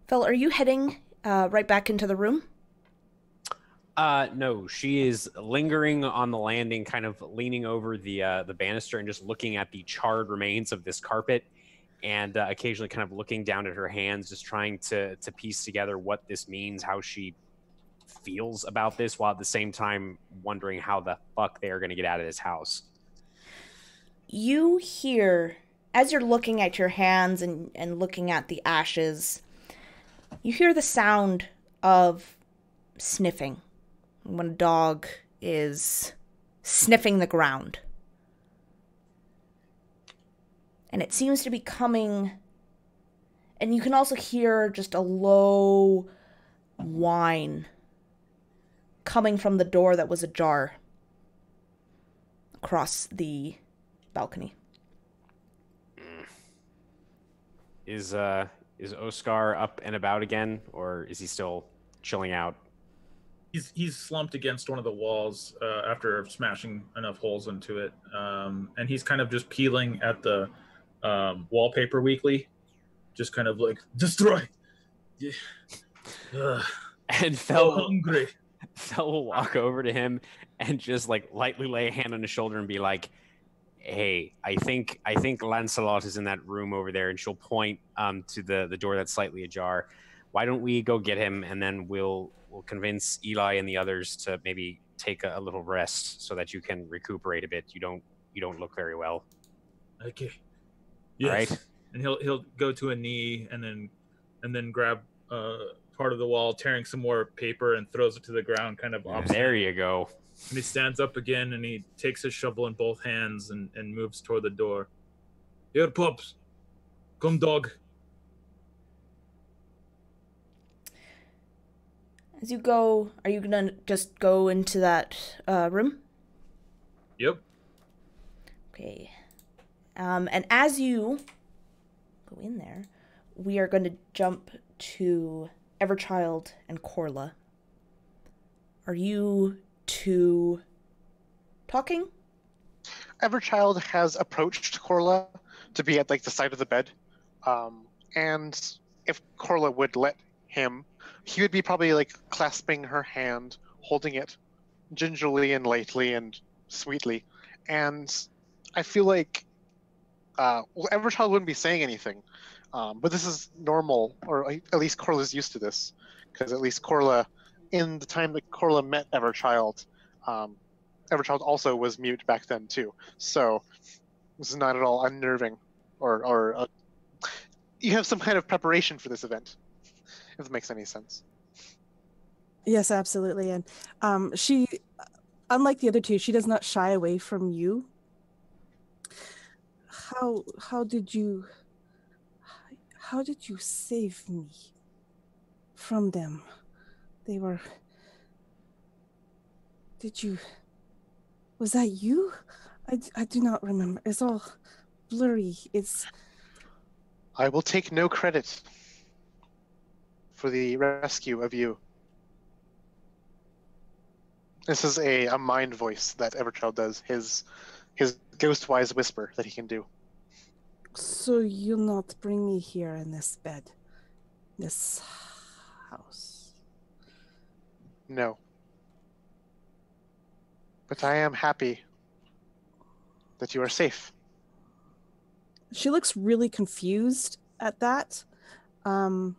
Phil, are you heading right back into the room? No, she is lingering on the landing, kind of leaning over the banister and just looking at the charred remains of this carpet, and occasionally kind of looking down at her hands, just trying to piece together what this means, how she feels about this, while at the same time wondering how the fuck they are going to get out of this house. You hear, as you're looking at your hands and looking at the ashes, you hear the sound of sniffing. When a dog is sniffing the ground. And it seems to be coming, and you can also hear just a low whine coming from the door that was ajar across the balcony. Is Oscar up and about again, or is he still chilling out? He's slumped against one of the walls after smashing enough holes into it, and he's kind of just peeling at the wallpaper weekly, just kind of like destroy. Yeah. And So hungry. Fel will walk over to him and just like lightly lay a hand on his shoulder and be like, "Hey, I think Lancelot is in that room over there," and she'll point to the door that's slightly ajar. Why don't we go get him, and then we'll convince Eli and the others to maybe take a little rest so that you can recuperate a bit. You don't look very well. Okay. Yes. Right. And he'll go to a knee and then grab part of the wall, tearing some more paper, and throws it to the ground, kind of opposite. There you go. And he stands up again, and he takes his shovel in both hands and moves toward the door. Here, pups. Come, dog. As you go, are you gonna just go into that room? Yep. Okay. And as you go in there, we are going to jump to Everchild and Corla. Are you two talking? Everchild has approached Corla to be at like the side of the bed, and if Corla would let him, he would be probably like clasping her hand, holding it gingerly and lightly and sweetly. And I feel like Everchild wouldn't be saying anything, but this is normal, or at least Corla's used to this, because at least Corla, in the time that Corla met Everchild, Everchild also was mute back then too. So this is not at all unnerving, or you have some kind of preparation for this event, if it makes any sense. Yes, absolutely. And she, unlike the other two, she does not shy away from you. How did you save me from them? Was that you? I do not remember. It's all blurry. I will take no credit for the rescue of you. This is a mind voice that Everchild does, his ghostwise whisper that he can do. So you'll not bring me here in this bed, this house? No. But I am happy that you are safe. She looks really confused at that. That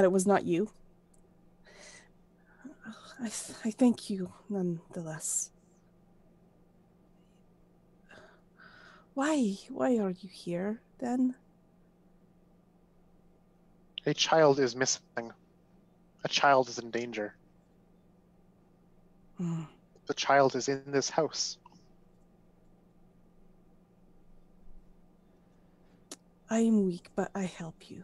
it was not you. I thank you nonetheless. Why are you here then? A child is missing. A child is in danger. Mm. The child is in this house. I am weak, but I help you.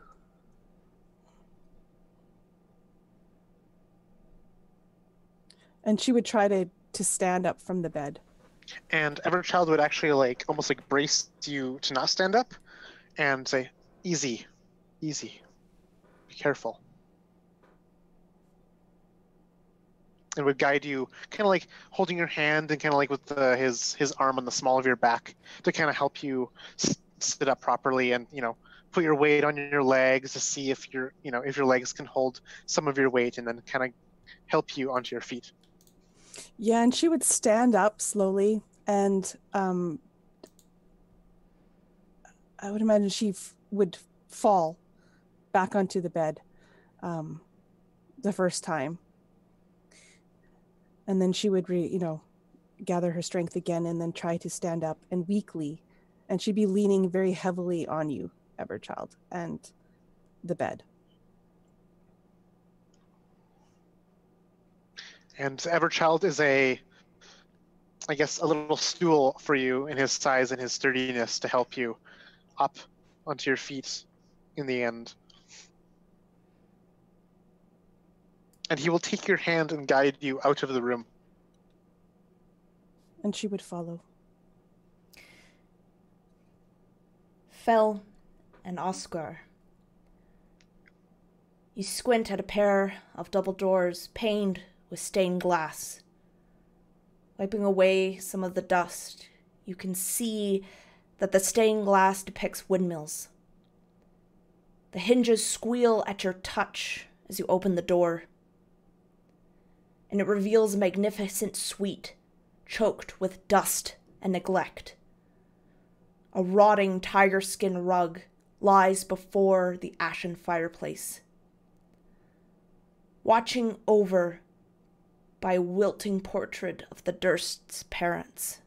And she would try to stand up from the bed. And Everchild would actually almost brace you to not stand up and say, easy, easy, be careful. And would guide you, kind of holding your hand and kind of with his arm on the small of your back to kind of help you sit up properly and, put your weight on your legs to see if your legs can hold some of your weight, and then kind of help you onto your feet. Yeah, and she would stand up slowly, and I would imagine she would fall back onto the bed the first time. And then she would, gather her strength again and then try to stand up, and weakly. And she'd be leaning very heavily on you, Everchild, and the bed. And Everchild is a little stool for you in his size and his sturdiness to help you up onto your feet in the end. And he will take your hand and guide you out of the room. And she would follow. Fel and Oscar. You squint at a pair of double doors paned with stained glass. Wiping away some of the dust, you can see that the stained glass depicts windmills. The hinges squeal at your touch as you open the door, and it reveals a magnificent suite choked with dust and neglect. A rotting tiger skin rug lies before the ashen fireplace. Watching over by a wilting portrait of the Durst's parents.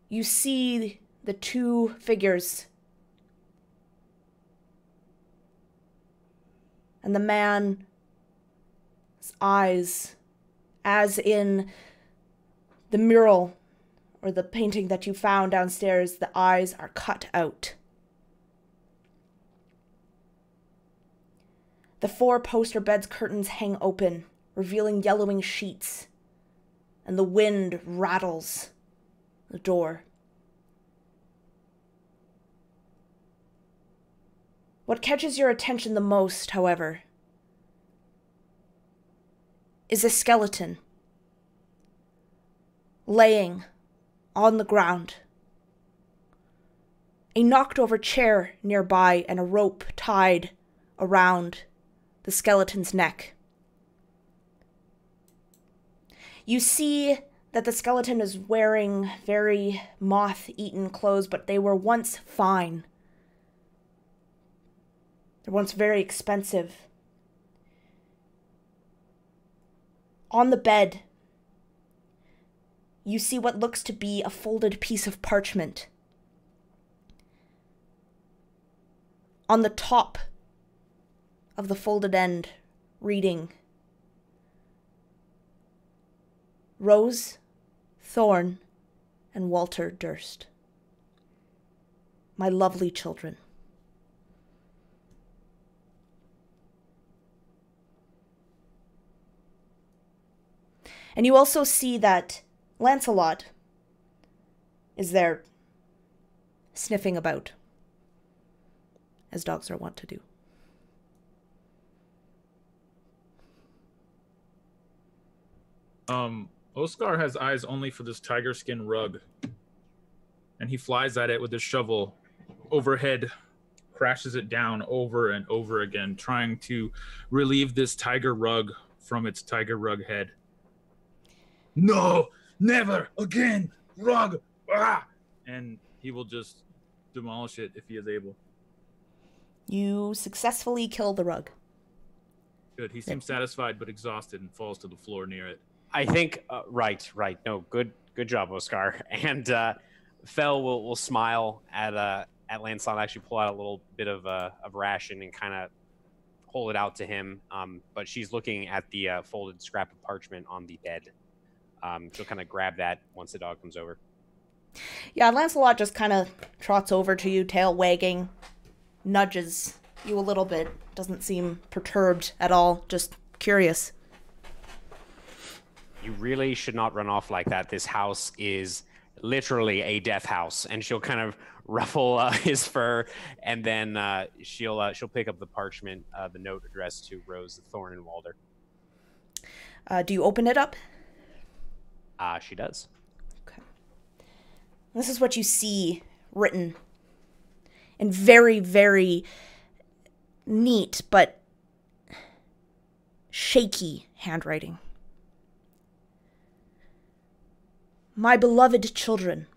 You see the two figures, and the man's eyes, as in the mural or the painting that you found downstairs, the eyes are cut out. The 4 poster bed's curtains hang open, revealing yellowing sheets, and the wind rattles the door. What catches your attention the most, however, is a skeleton laying on the ground. A knocked-over chair nearby and a rope tied around the skeleton's neck. You see that the skeleton is wearing very moth-eaten clothes, but they were once fine. They're once very expensive. On the bed, you see what looks to be a folded piece of parchment. On the top of the folded end, reading, Rose, Thorn, and Walter Durst. My lovely children. And you also see that Lancelot is there, sniffing about, as dogs are wont to do. Oscar has eyes only for this tiger skin rug, and he flies at it with his shovel overhead, crashes it down over and over again, trying to relieve this tiger rug from its tiger rug head. No, never again, rug! Ah! And he will just demolish it if he is able. You successfully kill the rug. Good. He seems satisfied but exhausted and falls to the floor near it. I think right. No, good job, Oscar. And Fel will smile at Lancelot, actually pull out a little bit of ration and kind of hold it out to him, but she's looking at the folded scrap of parchment on the bed. She'll kind of grab that once the dog comes over. Yeah, Lancelot just kind of trots over to you, tail wagging, nudges you a little bit. Doesn't seem perturbed at all, just curious. You really should not run off like that. This house is literally a death house. And she'll kind of ruffle his fur, and then she'll pick up the parchment, the note addressed to Rose Thorn and Walder. Do you open it up? She does. Okay. This is what you see written in very, very neat but shaky handwriting. My beloved children,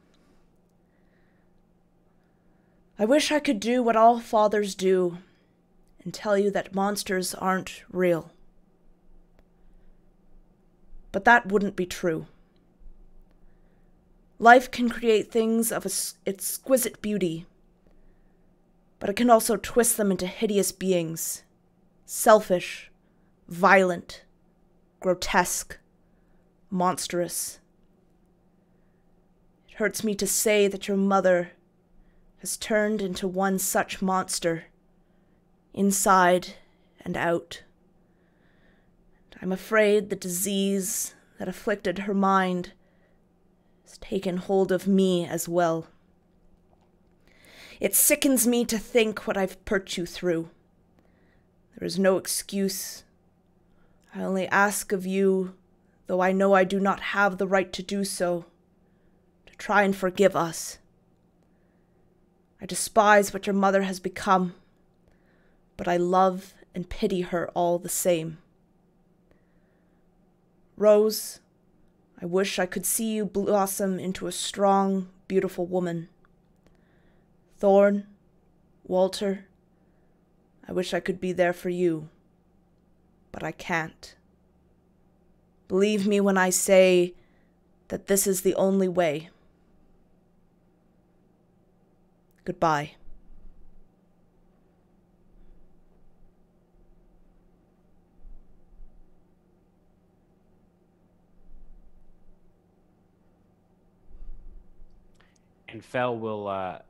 I wish I could do what all fathers do and tell you that monsters aren't real. But that wouldn't be true. Life can create things of exquisite beauty, but it can also twist them into hideous beings, selfish, violent, grotesque, monstrous. It hurts me to say that your mother has turned into one such monster, inside and out. And I'm afraid the disease that afflicted her mind has taken hold of me as well. It sickens me to think what I've put you through. There is no excuse. I only ask of you, though I know I do not have the right to do so, to try and forgive us. I despise what your mother has become, but I love and pity her all the same. Rose, I wish I could see you blossom into a strong, beautiful woman. Thorn, Walter, I wish I could be there for you, but I can't. Believe me when I say that this is the only way. Goodbye. And Fel will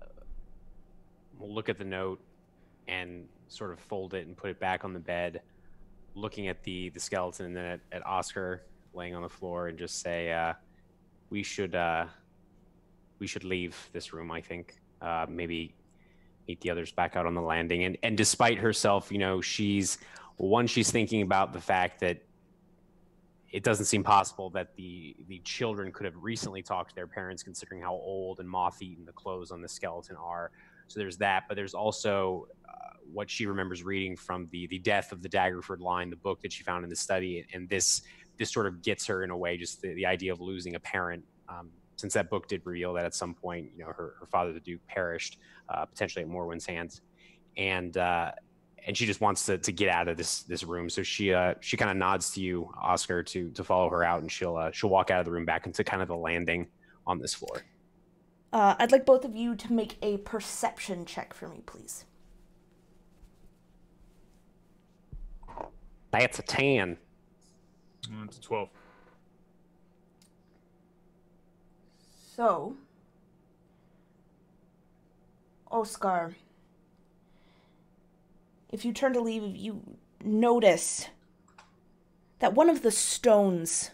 look at the note and sort of fold it and put it back on the bed, looking at the skeleton and then at Oscar laying on the floor, and just say, we should leave this room, I think. Maybe meet the others back out on the landing. And despite herself, you know, she's thinking about the fact that it doesn't seem possible that the children could have recently talked to their parents, considering how old and moth-eaten the clothes on the skeleton are. So there's that, but there's also what she remembers reading from the Death of the Daggerford line, the book that she found in the study, and this sort of gets her in a way, just the idea of losing a parent, since that book did reveal that at some point, you know, her father, the Duke, perished, potentially at Morwen's hands, and she just wants to get out of this room. So she kind of nods to you, Oscar, to follow her out, and she'll walk out of the room back into kind of the landing on this floor. I'd like both of you to make a perception check for me, please. That's a 10. It's a 12. So, Oscar, if you turn to leave, you notice that one of the stones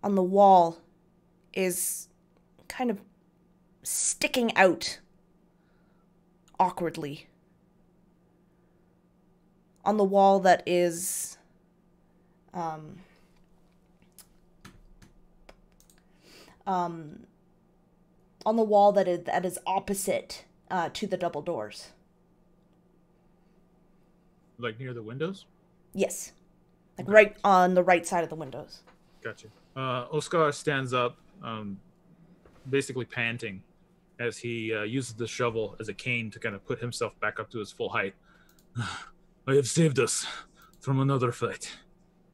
on the wall is kind of sticking out awkwardly. On the wall that is on the wall that is opposite to the double doors. Like near the windows? Yes. Like right on the right side of the windows. Gotcha. Oscar stands up, basically panting, as he uses the shovel as a cane to kind of put himself back up to his full height. I have saved us from another fight.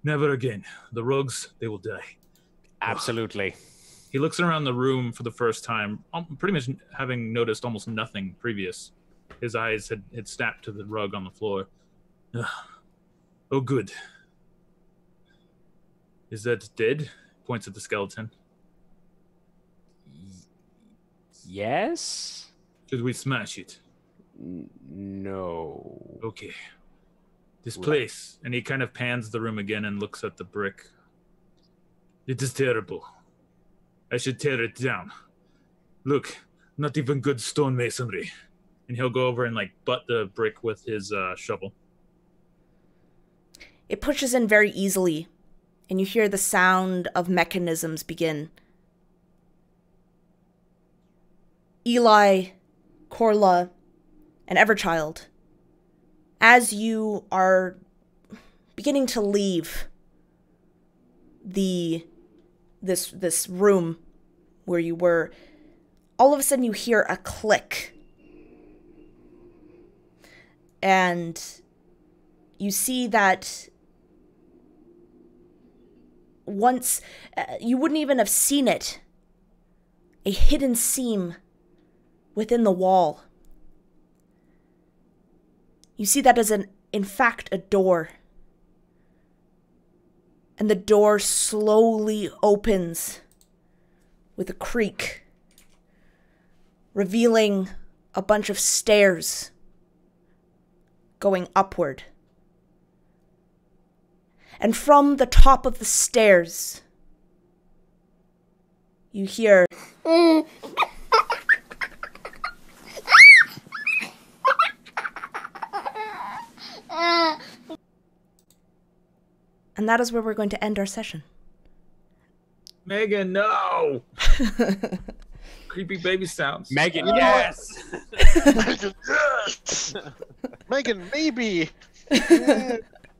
Never again. The rogues, they will die. Absolutely. He looks around the room for the first time, pretty much having noticed almost nothing previous. His eyes had snapped to the rug on the floor. Oh, good. Is that dead? Points at the skeleton. Yes? Should we smash it? No. Okay. This place. And he kind of pans the room again and looks at the brick. It is terrible. I should tear it down. Look, not even good stonemasonry. And he'll go over and like butt the brick with his shovel. It pushes in very easily, and you hear the sound of mechanisms begin. Eli, Corla, and Everchild, as you are beginning to leave this room where you were, all of a sudden you hear a click. And you see that once, you wouldn't even have seen it, a hidden seam within the wall. You see that as in fact, a door. And the door slowly opens with a creak, revealing a bunch of stairs going upward. And from the top of the stairs, you hear... And that is where we're going to end our session. Megan, no! Creepy baby sounds. Megan, yes! Megan, yes! Megan, maybe.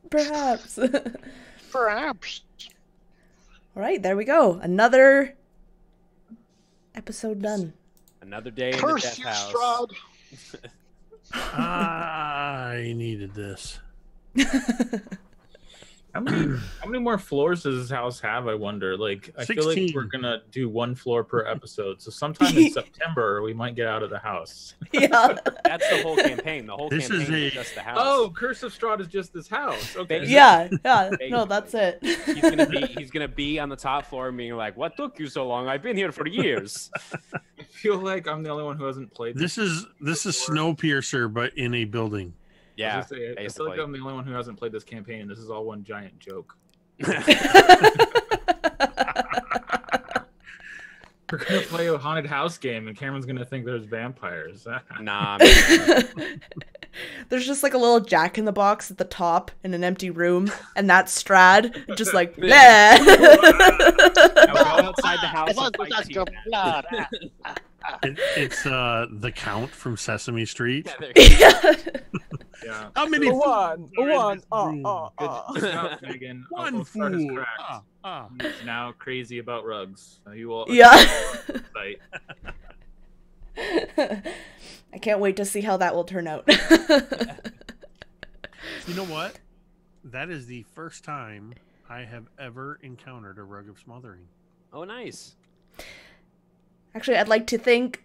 Perhaps. Perhaps. All right, there we go. Another episode done. Another day in the Curse death you, house. Strahd. I needed this. How many more floors does this house have, I wonder? Like, I feel like 16. we're going to do 1 floor per episode. So sometime in September, we might get out of the house. Yeah. That's the whole campaign. The whole This campaign is is just the house. Oh, Curse of Strahd is just this house. Okay. Yeah, no, that's it. He's gonna be on the top floor being like, "What took you so long? I've been here for years." I feel like I'm the only one who hasn't played This is Snowpiercer, but in a building. Yeah, I feel like basically. I'm the only one who hasn't played this campaign. This is all one giant joke. We're gonna play a haunted house game, and Cameron's gonna think there's vampires. Nah, man. There's just like a little Jack in the Box at the top in an empty room, and that's Strahd, just like, bleh. Now go outside the house and fight T-Man. It's the Count from Sesame Street. Yeah, there you go. Yeah. How many? One. Good job, Megan. One Ulfstar is fool. cracked. He's now crazy about rugs. You will. Yeah. Site. I can't wait to see how that will turn out. You know what? That is the first time I have ever encountered a rug of smothering. Oh, nice. Actually, I'd like to thank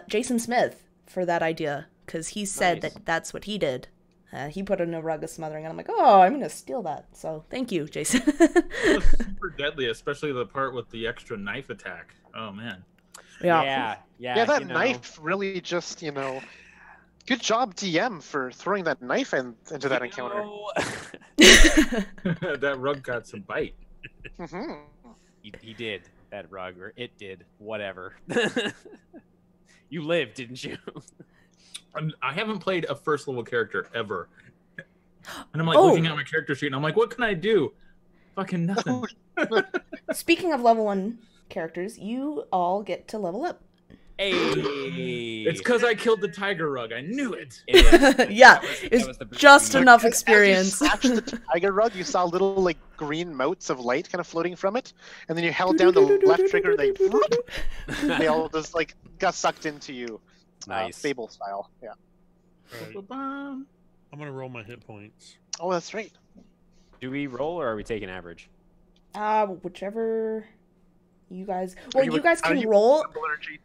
Jason Smith for that idea, because he said Nice. that that's what he did. He put in a rug of smothering, and I'm like, oh, I'm gonna steal that. So thank you, Jason. It was super deadly, especially the part with the extra knife attack. Oh man. Yeah. Yeah, that knife really just, good job, DM, for throwing that knife into that encounter. That rug got some bite. Mm-hmm. He did, that rug, or it did, whatever. You lived, didn't you? I haven't played a first level character ever. And I'm like looking at my character sheet and I'm like, what can I do? Fucking nothing. Speaking of level 1 characters, you all get to level up. Hey. It's because I killed the tiger rug. I knew it. Yeah, That it's was the just big- enough As you experience. smashed the tiger rug, you saw little like green motes of light kind of floating from it, and then you held down the left trigger. They all just like got sucked into you, Nice. Fable style. Yeah. I'm gonna roll my hit points. Oh, that's right. Do we roll or are we taking average? Whichever you guys. Well, you you guys how do can you- roll. Double energy.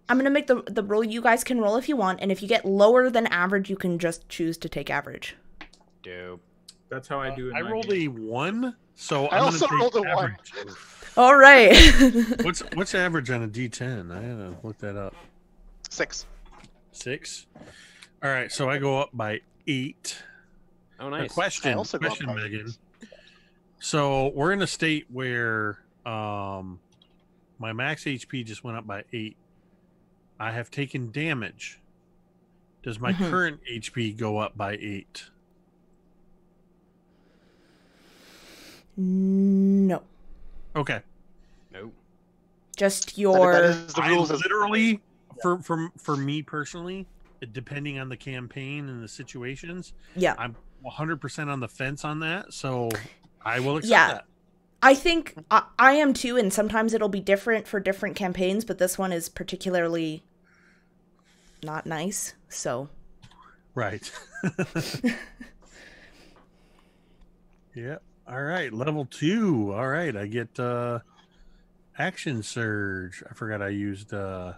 I'm gonna make the roll. You guys can roll if you want, and if you get lower than average, you can just choose to take average. Dope. That's how I do it. I rolled a 1, so I I'm also gonna rolled take a 1. average. All right. What's average on a D10? I had to look that up. 6. 6. All right, so I go up by 8. Oh, A nice. question, I also go up by Megan. So we're in a state where my max HP just went up by 8. I have taken damage. Does my current HP go up by 8? No. Okay. Nope. Just That your. is the I rules. As literally, for me personally, depending on the campaign and the situations, Yeah. I'm 100% on the fence on that. So I will accept Yeah. that. I think I am too, and sometimes it'll be different for different campaigns, but this one is particularly not nice, so. Right. Yep. All right. Level 2. All right. I get action surge. I forgot I used where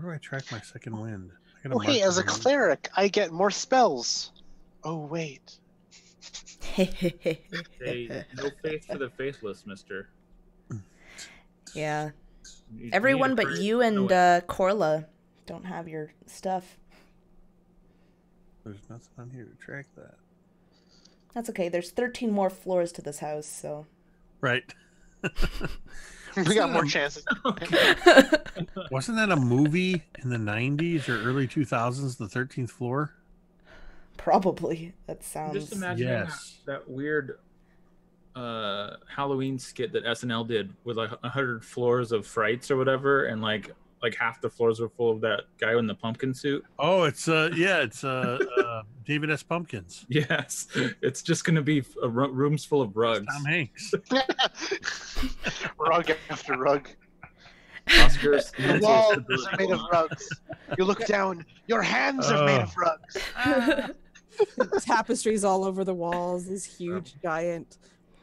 do I track my second wind? I gotta okay, mark as a the wind. cleric, I get more spells. Oh wait. Hey, no faith for the faithless, mister. Yeah. You Everyone need to but pray- you and no, wait. Corla don't have your stuff. There's nothing on here to track that. That's okay. There's 13 more floors to this house, so. Right. We got more chances. Wasn't that a movie in the 90s or early 2000s, The 13th Floor? Probably. That I'm sounds. just imagining Yes. that weird Halloween skit that SNL did with like 100 floors of frights or whatever, and like half the floors were full of that guy in the pumpkin suit. Oh, it's David S. Pumpkins. Yes, it's just gonna be rooms full of rugs. Tom Hanks. Rug after rug. Oscars. The walls are made of rugs. You look down, your hands are made of rugs. Tapestries all over the walls. These huge, giant.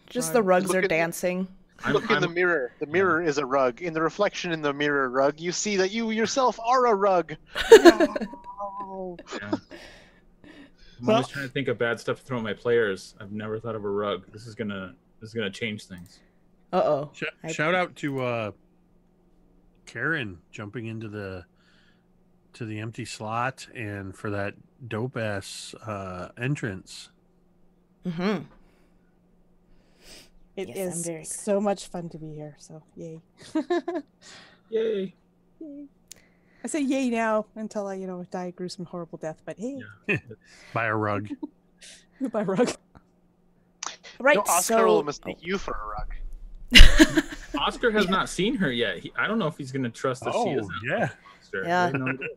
Just the rugs Look are at the- dancing. Look in the mirror. The mirror is a rug. In the reflection in the mirror rug, you see that you yourself are a rug. No. Yeah. I'm always trying to think of bad stuff to throw at my players. I've never thought of a rug. This is gonna change things. Uh-oh. Shout out to Karen jumping into the empty slot and for that dope ass entrance. Mm-hmm. It Yes, I'm is very so much fun to be here. So yay. Yay! Yay. I say yay now until I, die a gruesome, horrible death. But hey, By a rug. goodbye, rug. Right, No, Oscar so. will mistake you for a rug. Oscar has not seen her yet. I don't know if he's gonna trust that she Oh, isn't. yeah. Oscar. Yeah. I have no idea.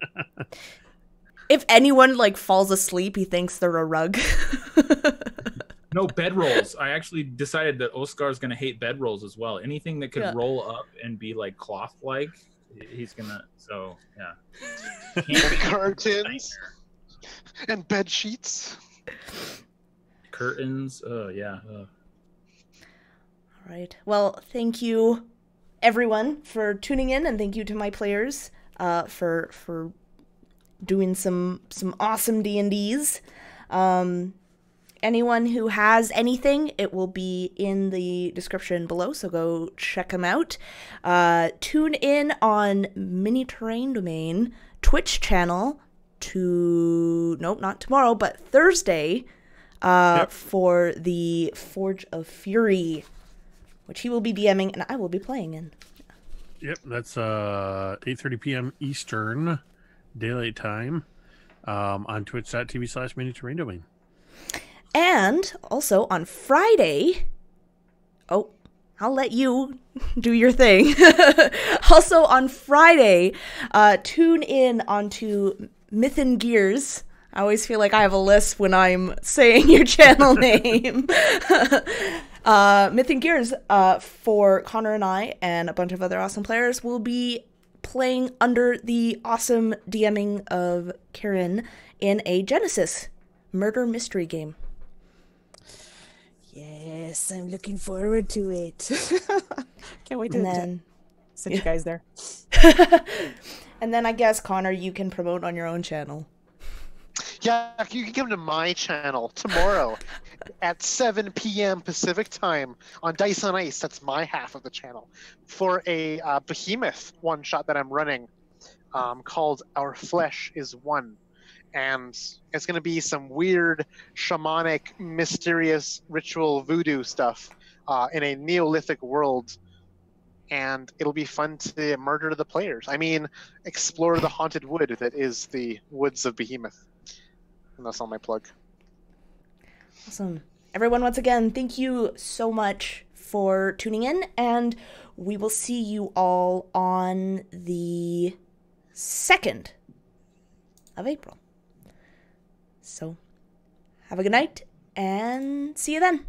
If anyone, falls asleep, he thinks they're a rug. No bedrolls. I actually decided that Oscar's gonna hate bedrolls as well. Anything that could Yeah. roll up and be like cloth-like, he's gonna. So yeah. And curtains and bed sheets. Curtains. Oh yeah. All right. Well, thank you, everyone, for tuning in, and thank you to my players for doing some awesome D&Ds. Anyone who has anything, it will be in the description below, so go check them out. Tune in on Mini Terrain Domain Twitch channel not tomorrow, but Thursday for the Forge of Fury, which he will be DMing and I will be playing in. Yep, that's 8:30 p.m. Eastern Daylight Time on twitch.tv/mini-terrain-domain. And also on Friday, I'll let you do your thing. Also on Friday, tune in onto Myth and Gears. I always feel like I have a list when I'm saying your channel name. Myth and Gears, for Connor and I and a bunch of other awesome players, will be playing under the awesome DMing of Karen in a Genesis murder mystery game. Yes, I'm looking forward to it. Can't wait to And then, send you guys there. And then I guess, Connor, you can promote on your own channel. Yeah, you can come to my channel tomorrow at 7 p.m. Pacific time on Dice on Ice. That's my half of the channel for a behemoth one-shot that I'm running called Our Flesh is One. And it's going to be some weird, shamanic, mysterious ritual voodoo stuff in a Neolithic world. And it'll be fun to murder the players. I mean, explore the haunted wood that is the woods of Behemoth. And that's all my plug. Awesome. Everyone, once again, thank you so much for tuning in, and we will see you all on the 2nd of April. So, have a good night, and see you then.